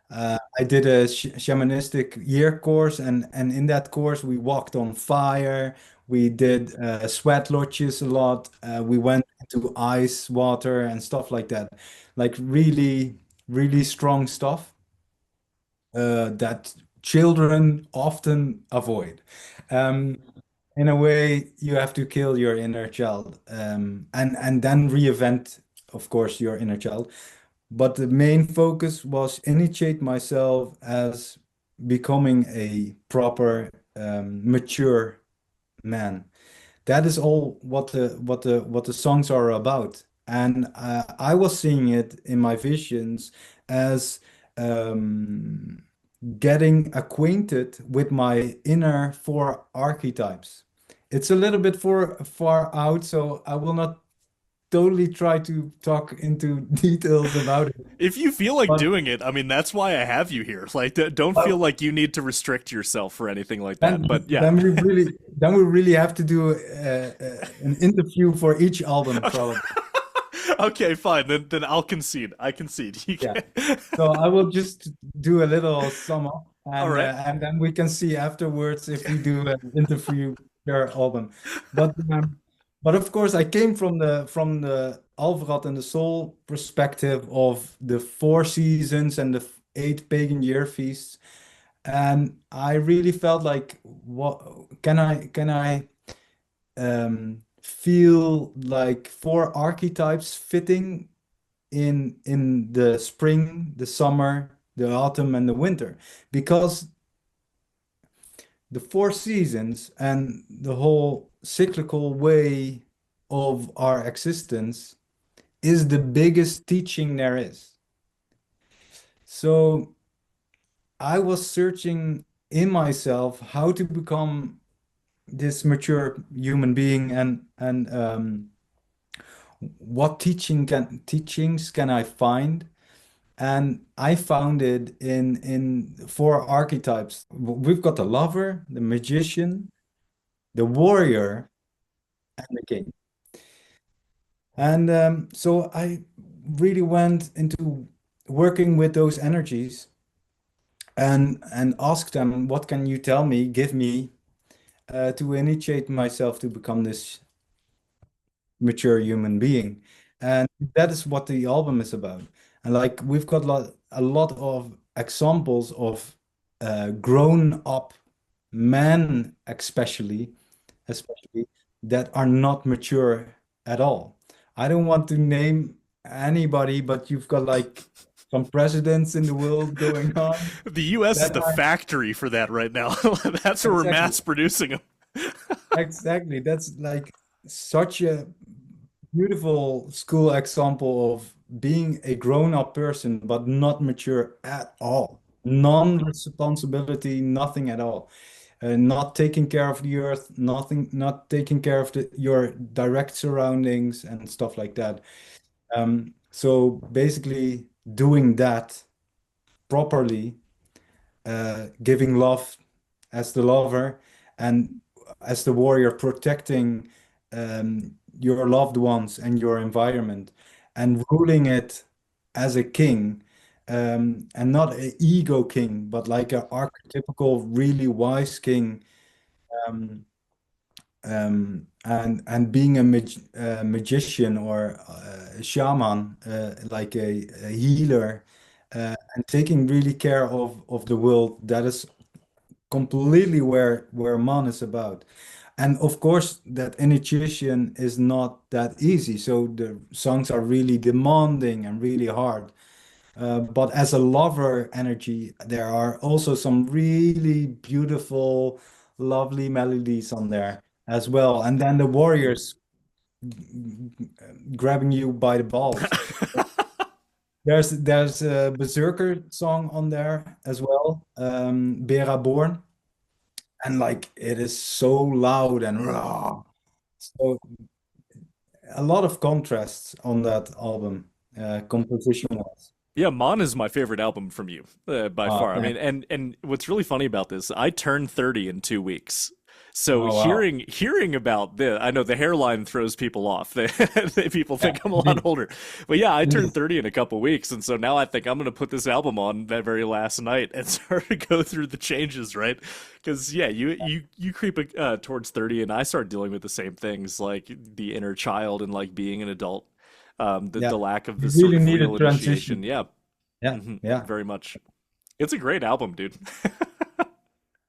I did a shamanistic year course, and in that course we walked on fire. We did sweat lodges a lot. We went into ice water and stuff like that, like really, really strong stuff that children often avoid. Um, in a way, you have to kill your inner child, and then reinvent, of course, your inner child. But the main focus was initiate myself as becoming a proper, mature man. That is all what the songs are about. And I was seeing it in my visions as um, getting acquainted with my inner four archetypes. It's a little bit far out, so I will not totally try to talk into details about it. If you feel like But doing it, I mean, that's why I have you here. Like, don't feel uh, like you need to restrict yourself for anything like that. then But yeah. then we really have to do an interview for each album, probably. Okay, fine. Then I'll concede. I concede. You Yeah. can. So I will just do a little sum up, All right. and then we can see afterwards if we do an interview per album. But but of course, I came from the Alvenrad and the Soul perspective of the four seasons and the eight pagan year feasts, and I really felt like, what can I feel like four archetypes fitting in the spring, the summer, the autumn, and the winter, because the four seasons and the whole cyclical way of our existence is the biggest teaching there is. So I was searching in myself how to become this mature human being, and what teachings can I find. And I found it in four archetypes. We've got the lover, the magician, the warrior, and the king. And so I really went into working with those energies and asked them, what can you tell me, give me, to initiate myself to become this mature human being. And that is what the album is about. And like we've got a lot of examples of grown up men, especially that are not mature at all. I don't want to name anybody, but you've got like some presidents in the world going on The U.S. is that the are factory for that right now. That's where we're exactly, mass producing them. exactly. That's like such a beautiful school example of being a grown-up person, but not mature at all. Non-responsibility, nothing at all. Not taking care of the earth, nothing, not taking care of your direct surroundings and stuff like that. So basically doing that properly, giving love as the lover, and as the warrior, protecting your loved ones and your environment, and ruling it as a king, and not an ego king, but like an archetypical, really wise king, um, and being a magician or a shaman, like a healer, and taking really care of the world. That is completely where Mann is about. And of course, that initiation is not that easy. So the songs are really demanding and really hard. But as a lover energy, there are also some really beautiful, lovely melodies on there as well. And then the warriors grabbing you by the balls. There's a Berserker song on there as well, Bera Born, and like it is so loud and raw. So a lot of contrasts on that album, composition-wise. Yeah, Mann is my favorite album from you, by far. I Yeah. mean, and what's really funny about this, I turned 30 in 2 weeks. So Oh wow. hearing about this, I know the hairline throws people off. People Yeah, think I'm a lot indeed. older. But yeah, I turned Indeed. 30 in a couple weeks, and so now I think I'm gonna put this album on that very last night and sort of go through the changes, right? Because yeah, you creep towards 30, and I start dealing with the same things, like the inner child and like being an adult, Yeah. the lack of You this sort really of need a real initiation. transition. Yeah, Yeah. Yeah. very much. It's a great album, dude.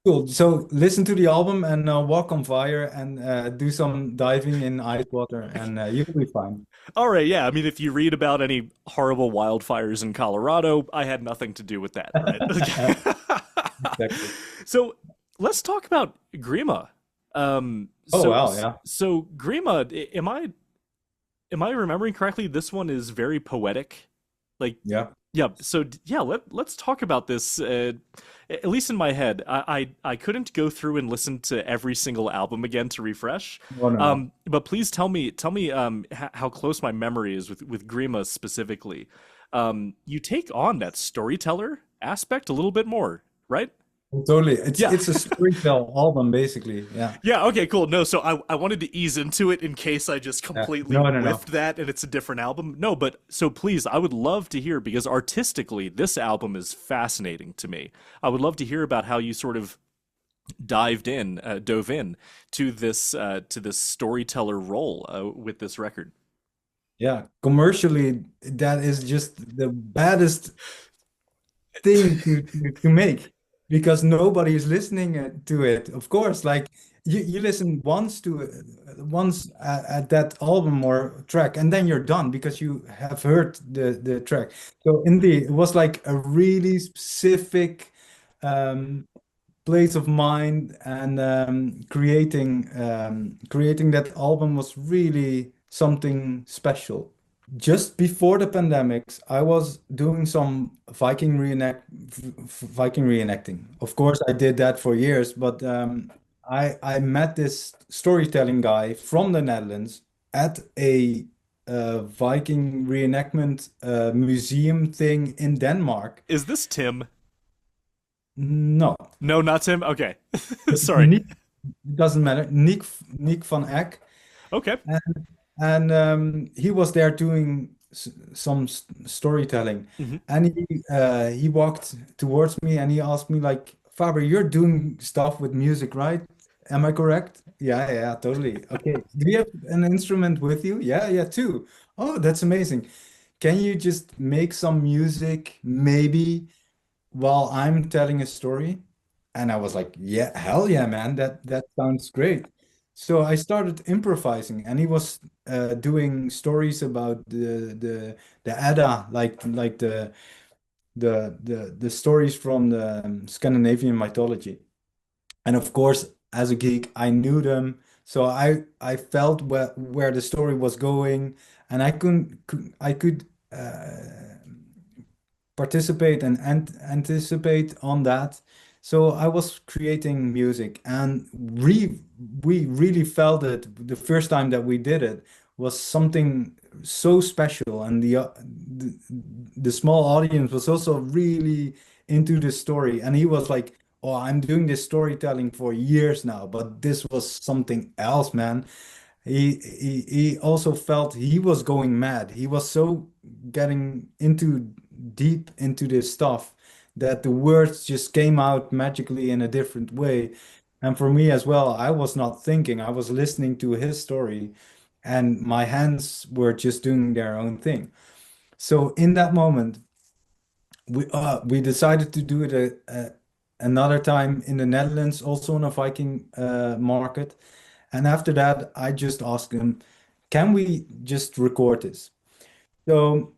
Cool. So listen to the album and walk on fire and do some diving in ice water and you'll be fine. All right, yeah. I mean, if you read about any horrible wildfires in Colorado, I had nothing to do with that, right? Exactly. So let's talk about Grima. Um, Oh so wow, yeah. so Grima, am I remembering correctly? This one is very poetic. Like, Yeah. yeah. So yeah, let's talk about this. At least in my head, I couldn't go through and listen to every single album again to refresh. No, no, no. But please tell me how close my memory is with Grima specifically. You take on that storyteller aspect a little bit more, right? Totally. It's Yeah. it's a storytell album basically. Yeah. Yeah, okay, cool. No, so I wanted to ease into it in case I just Yeah. completely No, no, no. whiffed that and it's a different album. No, but so please, I would love to hear because artistically, this album is fascinating to me. I would love to hear about how you sort of dove in to this storyteller role with this record. Yeah. Commercially, that is just the baddest thing to make because nobody is listening to it. Of course, like you listen once to once at that album or track, and then you're done because you have heard the track. So indeed, it was like a really specific um, place of mind, and creating that album was really something special. Just before the pandemics, I was doing some Viking reenacting. Of course, I did that for years, but I met this storytelling guy from the Netherlands at a Viking reenactment museum thing in Denmark. Is this Tim? No, No, not Tim. Okay. it's Sorry. Nick, it doesn't matter. Nick van Eck. Okay. And he was there doing some storytelling, Hmm. and he walked towards me and he asked me like, Faber, you're doing stuff with music, right? Am I correct? Yeah, yeah, totally. Okay. Do you have an instrument with you? Yeah, yeah, too. Oh, that's amazing. Can you just make some music, maybe? While I'm telling a story. And I was like, yeah, hell yeah, man, that sounds great. So I started improvising, and he was doing stories about the Edda, like the stories from the Scandinavian mythology. And of course, as a geek, I knew them, so I felt where the story was going, and I could participate and anticipate on that. So I was creating music, and we really felt it the first time that we did it was something so special, and the small audience was also really into the story, and he was like, "Oh, I'm doing this storytelling for years now, but this was something else, man." He also felt he was going mad. He was so getting into deep into this stuff that the words just came out magically in a different way. And for me as well, I was not thinking, I was listening to his story, and my hands were just doing their own thing. So in that moment, we decided to do it another time in the Netherlands, also on a Viking market. And after that, I just asked him, can we just record this? So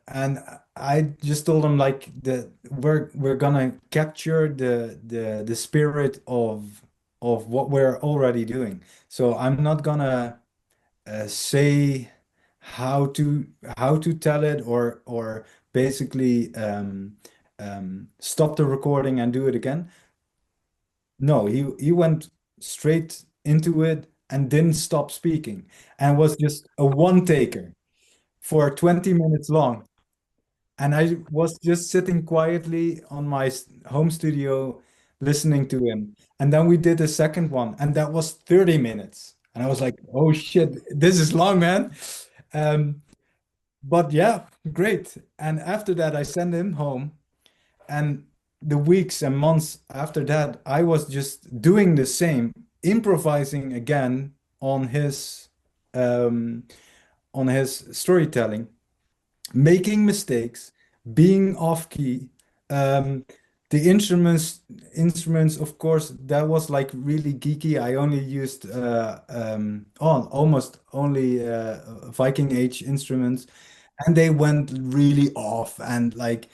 And I just told him like we're gonna capture the spirit of what we're already doing. So I'm not gonna say how to how to tell it or basically stop the recording and do it again. No, he went straight into it and didn't stop speaking and was just a one taker for 20 minutes long. And I was just sitting quietly on my home studio listening to him. And then we did a second one, and that was 30 minutes. And I was like, oh shit, this is long, man. Um, but yeah, great. And after that, I sent him home. And the weeks and months after that, I was just doing the same, improvising again on um, his storytelling, making mistakes, being off key. Um, the instruments, of course, that was like really geeky. I only used almost only Viking Age instruments, and they went really off. And like,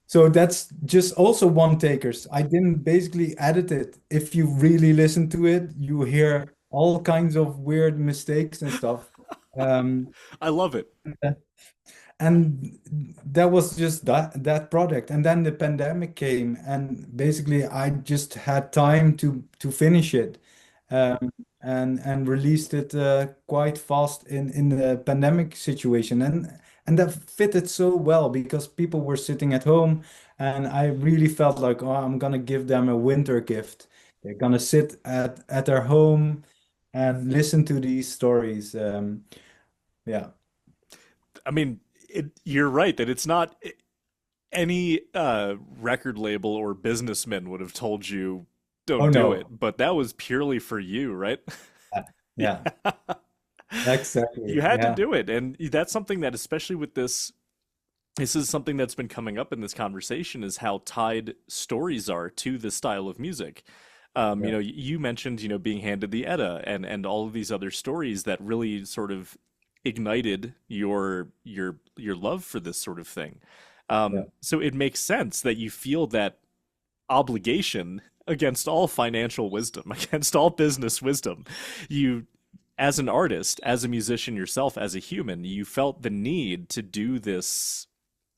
so that's just also one takers. I didn't basically edit it. If you really listen to it, you hear all kinds of weird mistakes and stuff. Um, I love it. and that was just that product. And then the pandemic came, and basically I just had time to finish it, um, and released it quite fast in the pandemic situation. And that fitted so well because people were sitting at home, and I really felt like, oh, I'm gonna give them a winter gift. They're gonna sit at their home and listen to these stories. Yeah. I mean, you're right that it's not any record label or businessman would have told you Oh don't do it, no. but that was purely for you, right? Yeah. Yeah. You Exactly. had to Yeah. do it. And that's something that, especially with this is something that's been coming up in this conversation is how tied stories are to this style of music. Yeah. You mentioned, being handed the Edda and all of these other stories that really sort of ignited your love for this sort of thing. Yeah. So it makes sense that you feel that obligation against all financial wisdom, against all business wisdom. You, as an artist, as a musician yourself, as a human, you felt the need to do this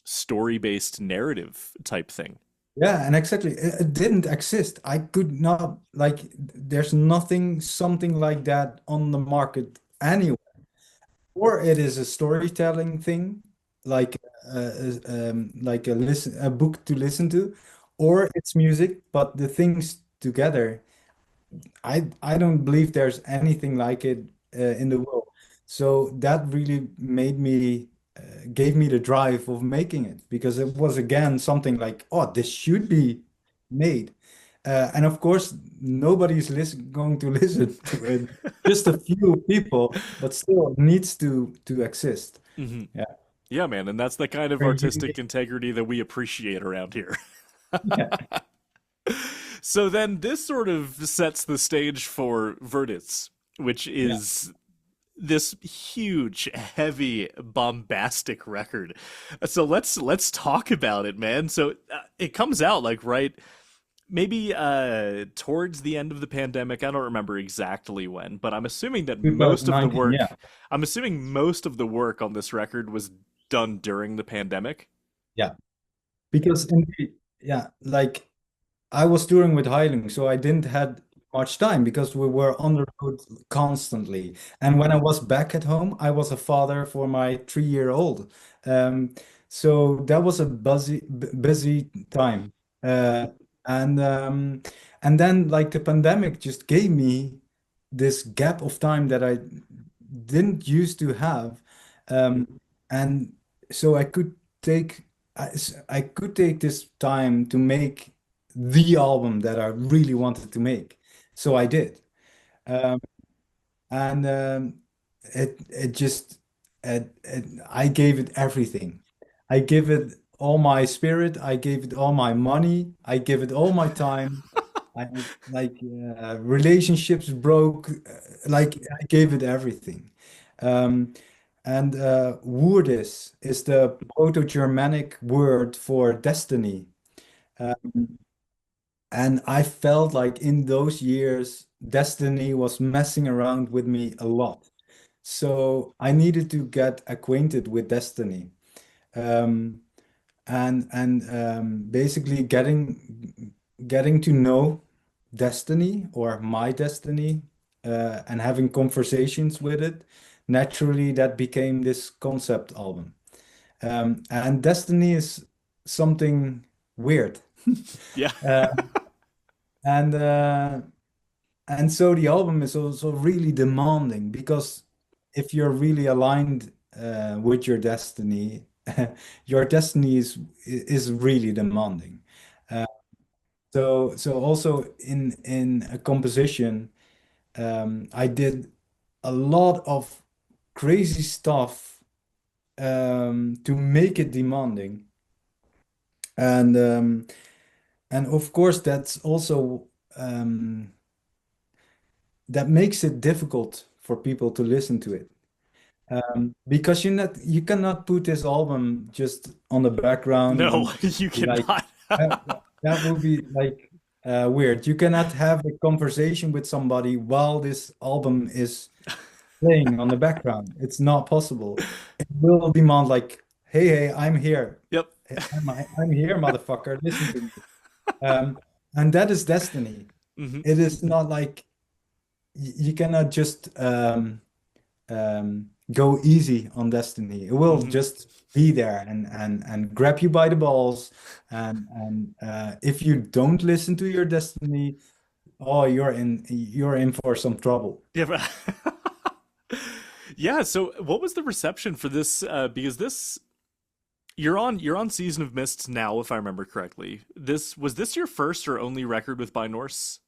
story based narrative type thing. Yeah, and exactly. It didn't exist. I could not like there's nothing something like that on the market anywhere. Or it is a storytelling thing, like like a book to listen to, or it's music, but the things together I don't believe there's anything like it in the world. So that really made me gave me the drive of making it because it was again something like, oh, this should be made. And of course, nobody's going to listen to it. Just a few people, but still it needs to exist. Hmm. Yeah. Yeah, man, and that's the kind of Very artistic unique. integrity that we appreciate around here. Yeah. So then this sort of sets the stage for Wurdiz, which Yeah. is this huge, heavy, bombastic record. So let's talk about it, man. So it comes out like right maybe towards the end of the pandemic. I don't remember exactly when, but Yeah. I'm assuming most of the work on this record was done during the pandemic. Yeah. Because yeah, like I was touring with Heilung, so I didn't had much time because we were on the road constantly. And when I was back at home, I was a father for my 3-year-old. Um, so that was a busy time. Uh, and then like the pandemic just gave me this gap of time that I didn't used to have. And so take I could take this time to make the album that I really wanted to make. So I did. Um, and it just I gave it everything. I gave it all my spirit. I gave it all my money. I gave it all my time. I like relationships broke. Like I gave it everything. Um, And Wurdiz is the Proto-Germanic word for destiny. Uh, and I felt like in those years, destiny was messing around with me a lot. So I needed to get acquainted with destiny. Um, and basically getting to know destiny or my destiny and having conversations with it. Naturally, that became this concept album. And destiny is something weird. Yeah. Uh, and and so the album is also really demanding because if you're really aligned with your destiny is really demanding. Uh, so also in a composition, I did a lot of crazy stuff to make it demanding, and um, and of course that's also that makes it difficult for people to listen to it. Because you cannot put this album just on the background No, and you be like cannot. that, that would be like weird. You cannot have a conversation with somebody while this album is playing on the background. It's not possible. It will demand like, hey, I'm here. Yep. Hey, I'm here, motherfucker. Listen to me. Um, and that is destiny. Hmm. It is not like you cannot just go easy on destiny. It will Hmm. just be there and grab you by the balls. And if you don't listen to your destiny, oh, you're in for some trouble. Yeah. Yeah. So, what was the reception for this? Because this you're on Season of Mists now, if I remember correctly. This your first or only record with By Norse?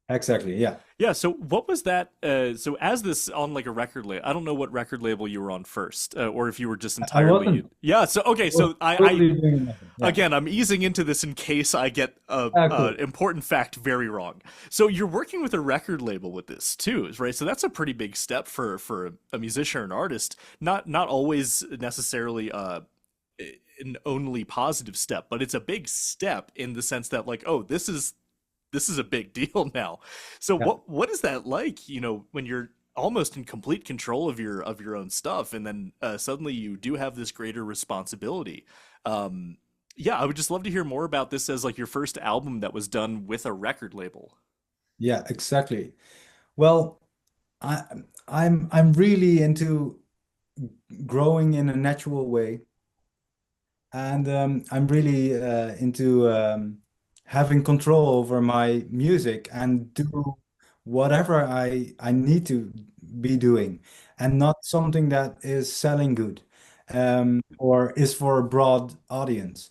Exactly. Yeah. Yeah, so what was that? So as this on like a record label, I don't know what record label you were on first, or if you were just I entirely. wasn't. Yeah, so okay, I was so I totally doing nothing. Yeah. again, I'm easing into this in case I get a Cool. important fact very wrong. So you're working with a record label with this too, right? So that's a pretty big step for a musician or an artist. Not always necessarily an only positive step, but it's a big step in the sense that like, oh, this is a big deal now. So Yeah. what is that like, when you're almost in complete control of your own stuff and then suddenly you do have this greater responsibility. Um yeah, I would just love to hear more about this as like your first album that was done with a record label. Yeah, exactly. Well, I I'm really into growing in a natural way. And I'm really into having control over my music and do whatever I need to be doing, and not something that is selling good or is for a broad audience.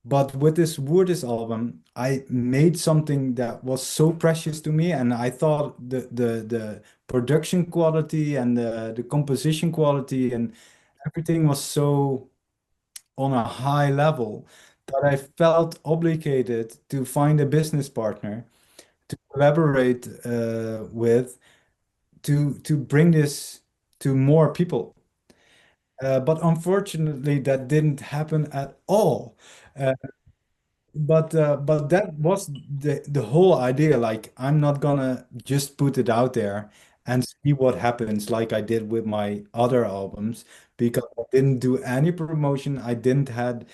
But with this Wurdiz album, I made something that was so precious to me, and I thought the production quality and the composition quality and everything was so on a high level that I felt obligated to find a business partner to collaborate with to bring this to more people. But unfortunately, that didn't happen at all. Uh, but that was the whole idea. Like, I'm not gonna just put it out there and see what happens, like I did with my other albums, because I didn't do any promotion. I didn't had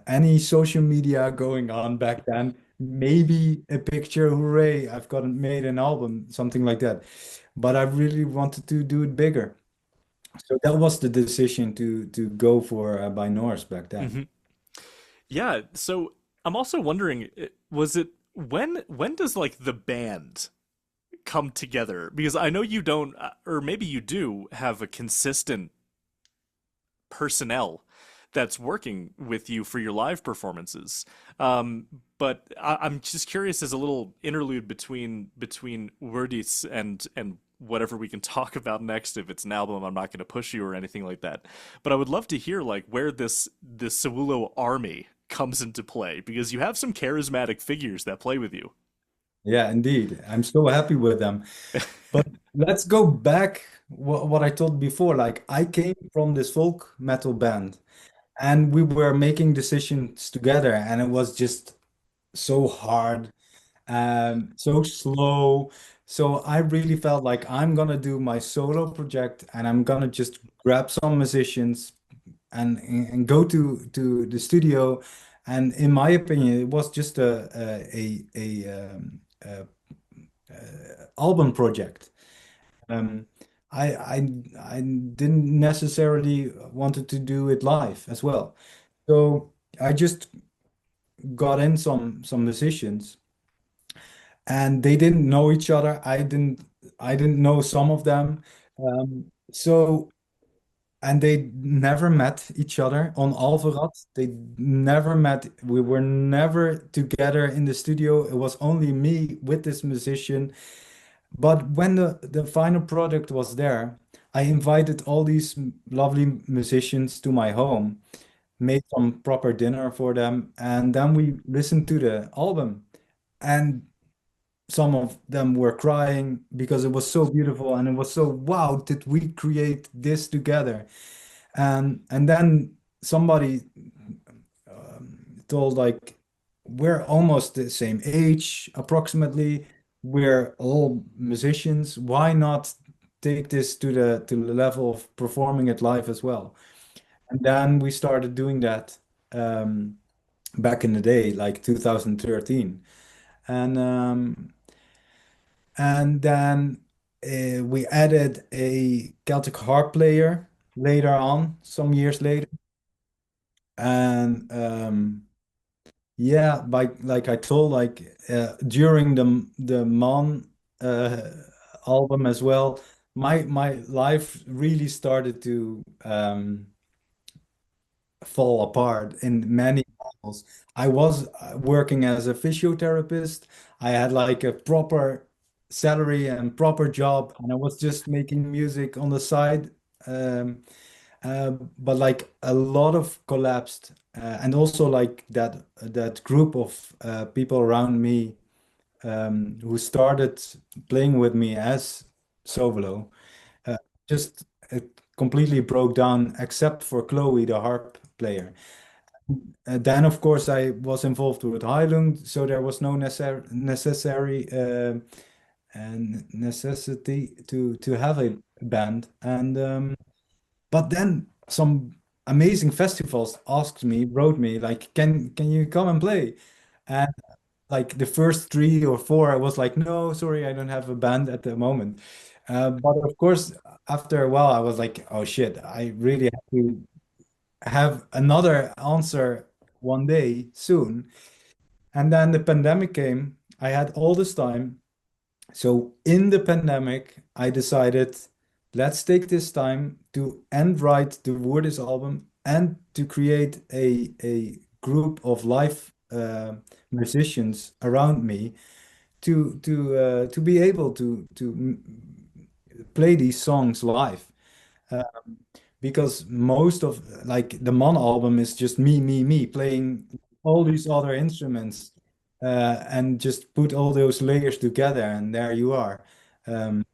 any social media going on back then. Maybe a picture, hooray, I've got made an album, something like that. But I really wanted to do it bigger. So that was the decision to go for By Norse back then. Hmm. Yeah, so I'm also wondering, was it when does like the band come together? Because I know you don't, or maybe you do have a consistent personnel that's working with you for your live performances. But I'm just curious as a little interlude between Wurdiz and whatever we can talk about next. If it's an album, I'm not going to push you or anything like that. But I would love to hear like where this Sowulo army comes into play because you have some charismatic figures that play with you. Yeah, indeed. I'm so happy with them. But let's go back what I told before. Like I came from this folk metal band and we were making decisions together and it was just so hard, so slow. So I really felt like I'm gonna do my solo project and I'm gonna just grab some musicians and go to the studio. And in my opinion, it was just a album project. Um, I didn't necessarily wanted to do it live as well. So I just got in some musicians and they didn't know each other. I didn't know some of them. So and they never met each other on Alvenrad. They never met. We were never together in the studio. It was only me with this musician. But when the final product was there, I invited all these lovely musicians to my home, made some proper dinner for them, and then we listened to the album. And some of them were crying because it was so beautiful and it was so, wow, did we create this together? And then somebody told like we're almost the same age approximately. We're all musicians. Why not take this to the level of performing it live as well? And then we started doing that um, back in the day, like 2013. And then we added a Celtic harp player later on, some years later. And yeah, like I told, like during the Mann uh, album as well, my life really started to fall apart in many levels. I was working as a physiotherapist. I had like a proper salary and proper job, and I was just making music on the side. Um, but like a lot of collapsed, and also like that group of people around me who started playing with me as Sowulo, uh, just completely broke down, except for Chloe, the harp player. Then, of course, I was involved with Heilung, so there was no necessary and necessity to have a band. And but then some amazing festivals asked me, wrote me like, can you come and play? And like the first three or four, I was like, no, sorry, I don't have a band at the moment. But of course, after a while, I was like, oh shit, I really have to have another answer one day soon. And then the pandemic came. I had all this time. So in the pandemic, I decided, let's take this time to end write the Wurdiz album and to create a group of live musicians around me to be able to play these songs live. Uh, because most of like the Mon album is just me playing all these other instruments and just put all those layers together and there you are. Um,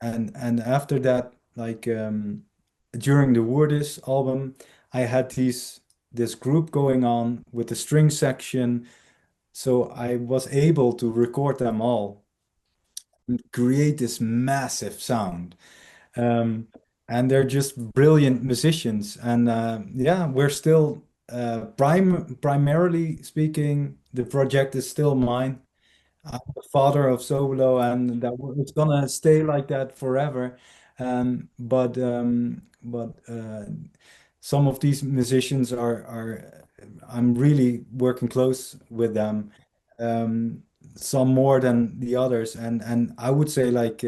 and after that, like during the Wurdiz album, I had this group going on with the string section, so I was able to record them all and create this massive sound. Um, and they're just brilliant musicians. And yeah, we're still primarily speaking, the project is still mine. I'm the father of Sowulo, and it's gonna stay like that forever. But some of these musicians are I'm really working close with them. Um, some more than the others, and I would say like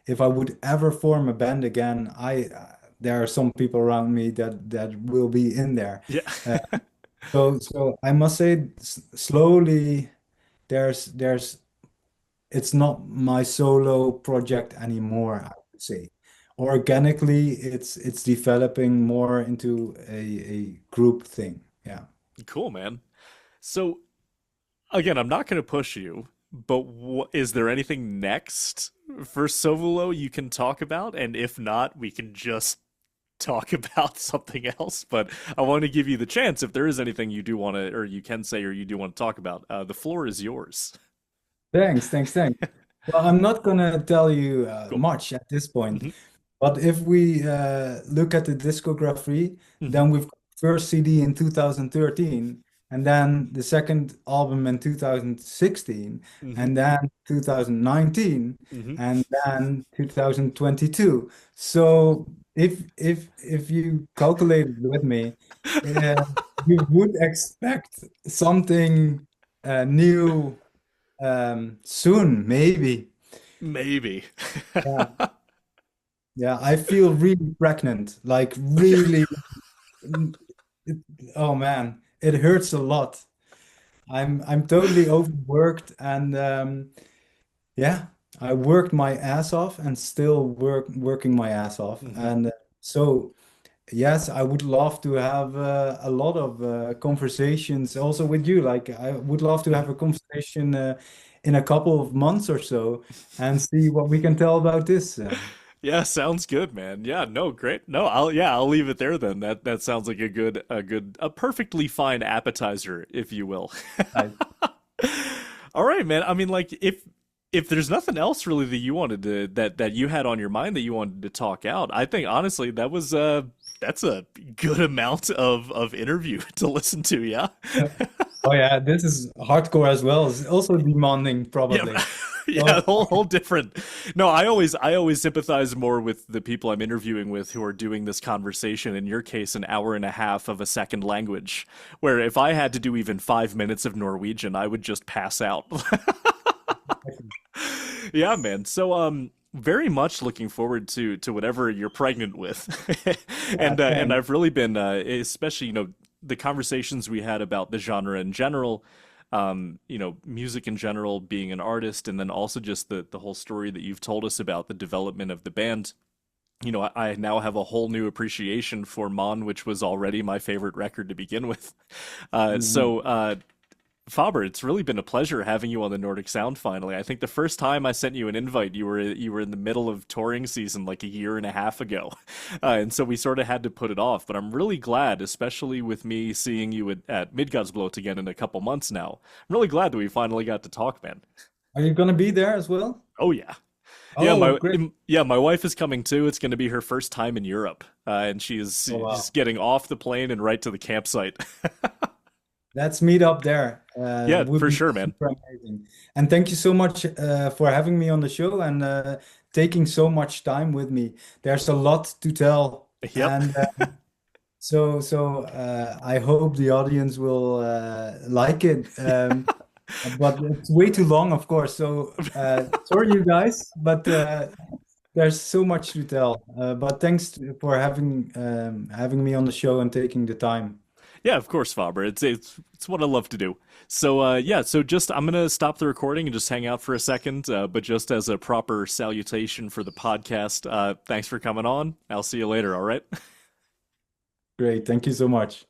if I would ever form a band again, I there are some people around me that will be in there. Yeah. Uh, so I must say slowly there's it's not my solo project anymore, I would say. Organically, it's developing more into a group thing. Yeah. Cool, man. So again, I'm not going to push you, But is there anything next for Sowulo you can talk about? And if not, we can just talk about something else. But I want to give you the chance if there is anything you do want to, or you can say, or you do want to talk about. The floor is yours. Thanks, thanks, thanks. Well, I'm not gonna tell you Cool. much at this point, Hmm. but if we look at the discography, Hmm. then we've got the first CD in 2013, and then the second album in 2016, Hmm. and then 2019, Hmm. and then 2022. So if you calculated with me, uh, you would expect something new soon, maybe. Maybe. Yeah, yeah. I feel really pregnant, like really. mm, it- oh man, it hurts a lot. I'm totally overworked, and yeah, I worked my ass off, and still working my ass off. Hmm. And so yes, I would love to have a lot of conversations also with you. Like I would love to have a conversation in a couple of months or so and see what we can tell about this. Yeah, sounds good, man. Yeah, no, great. No, I'll leave it there then. That sounds like a perfectly fine appetizer, if you will. I, All right, man. I mean, like if there's nothing else really that you wanted to that you had on your mind that you wanted to talk out, I think honestly that's a good amount of interview to listen to, yeah. oh yeah, this is hardcore as well. It's also demanding, Yeah, probably. yeah, Oh, whole different. No, I always sympathize more with the people I'm interviewing with who are doing this conversation. In your case, an hour and a half of a second language, where if I had to do even 5 minutes of Norwegian, I would just pass out. Yeah, man. So very much looking forward to whatever you're pregnant with. yeah, And thanks. I've really been especially, the conversations we had about the genre in general, music in general, being an artist, and then also just the whole story that you've told us about the development of the band. I now have a whole new appreciation for Mann, which was already my favorite record to begin with. Mhm. Faber, it's really been a pleasure having you on the Nordic Sound finally. I think the first time I sent you an invite, you were in the middle of touring season like a year and a half ago. And so we sort of had to put it off, but I'm really glad, especially with me seeing you at Midgårdsblot again in a couple months now. I'm really glad that we finally got to talk, man. Are you gonna be there as well? Oh yeah. Yeah, Oh, great. my wife is coming too. It's going to be her first time in Europe, and Oh, she's wow. getting off the plane and right to the campsite. Let's meet up there. Yeah, Would for be sure, man. super amazing. And thank you so much for having me on the show and taking so much time with me. There's a lot to tell, Yep. and I hope the audience will like it. But it's way too long, of course. So sorry, you guys, but there's so much to tell. But thanks for having me on the show and taking the time. Yeah, of course, Faber. It's what I love to do. So yeah, so just I'm gonna stop the recording and just hang out for a second. But just as a proper salutation for the podcast, thanks for coming on. I'll see you later. All right. Great. Thank you so much.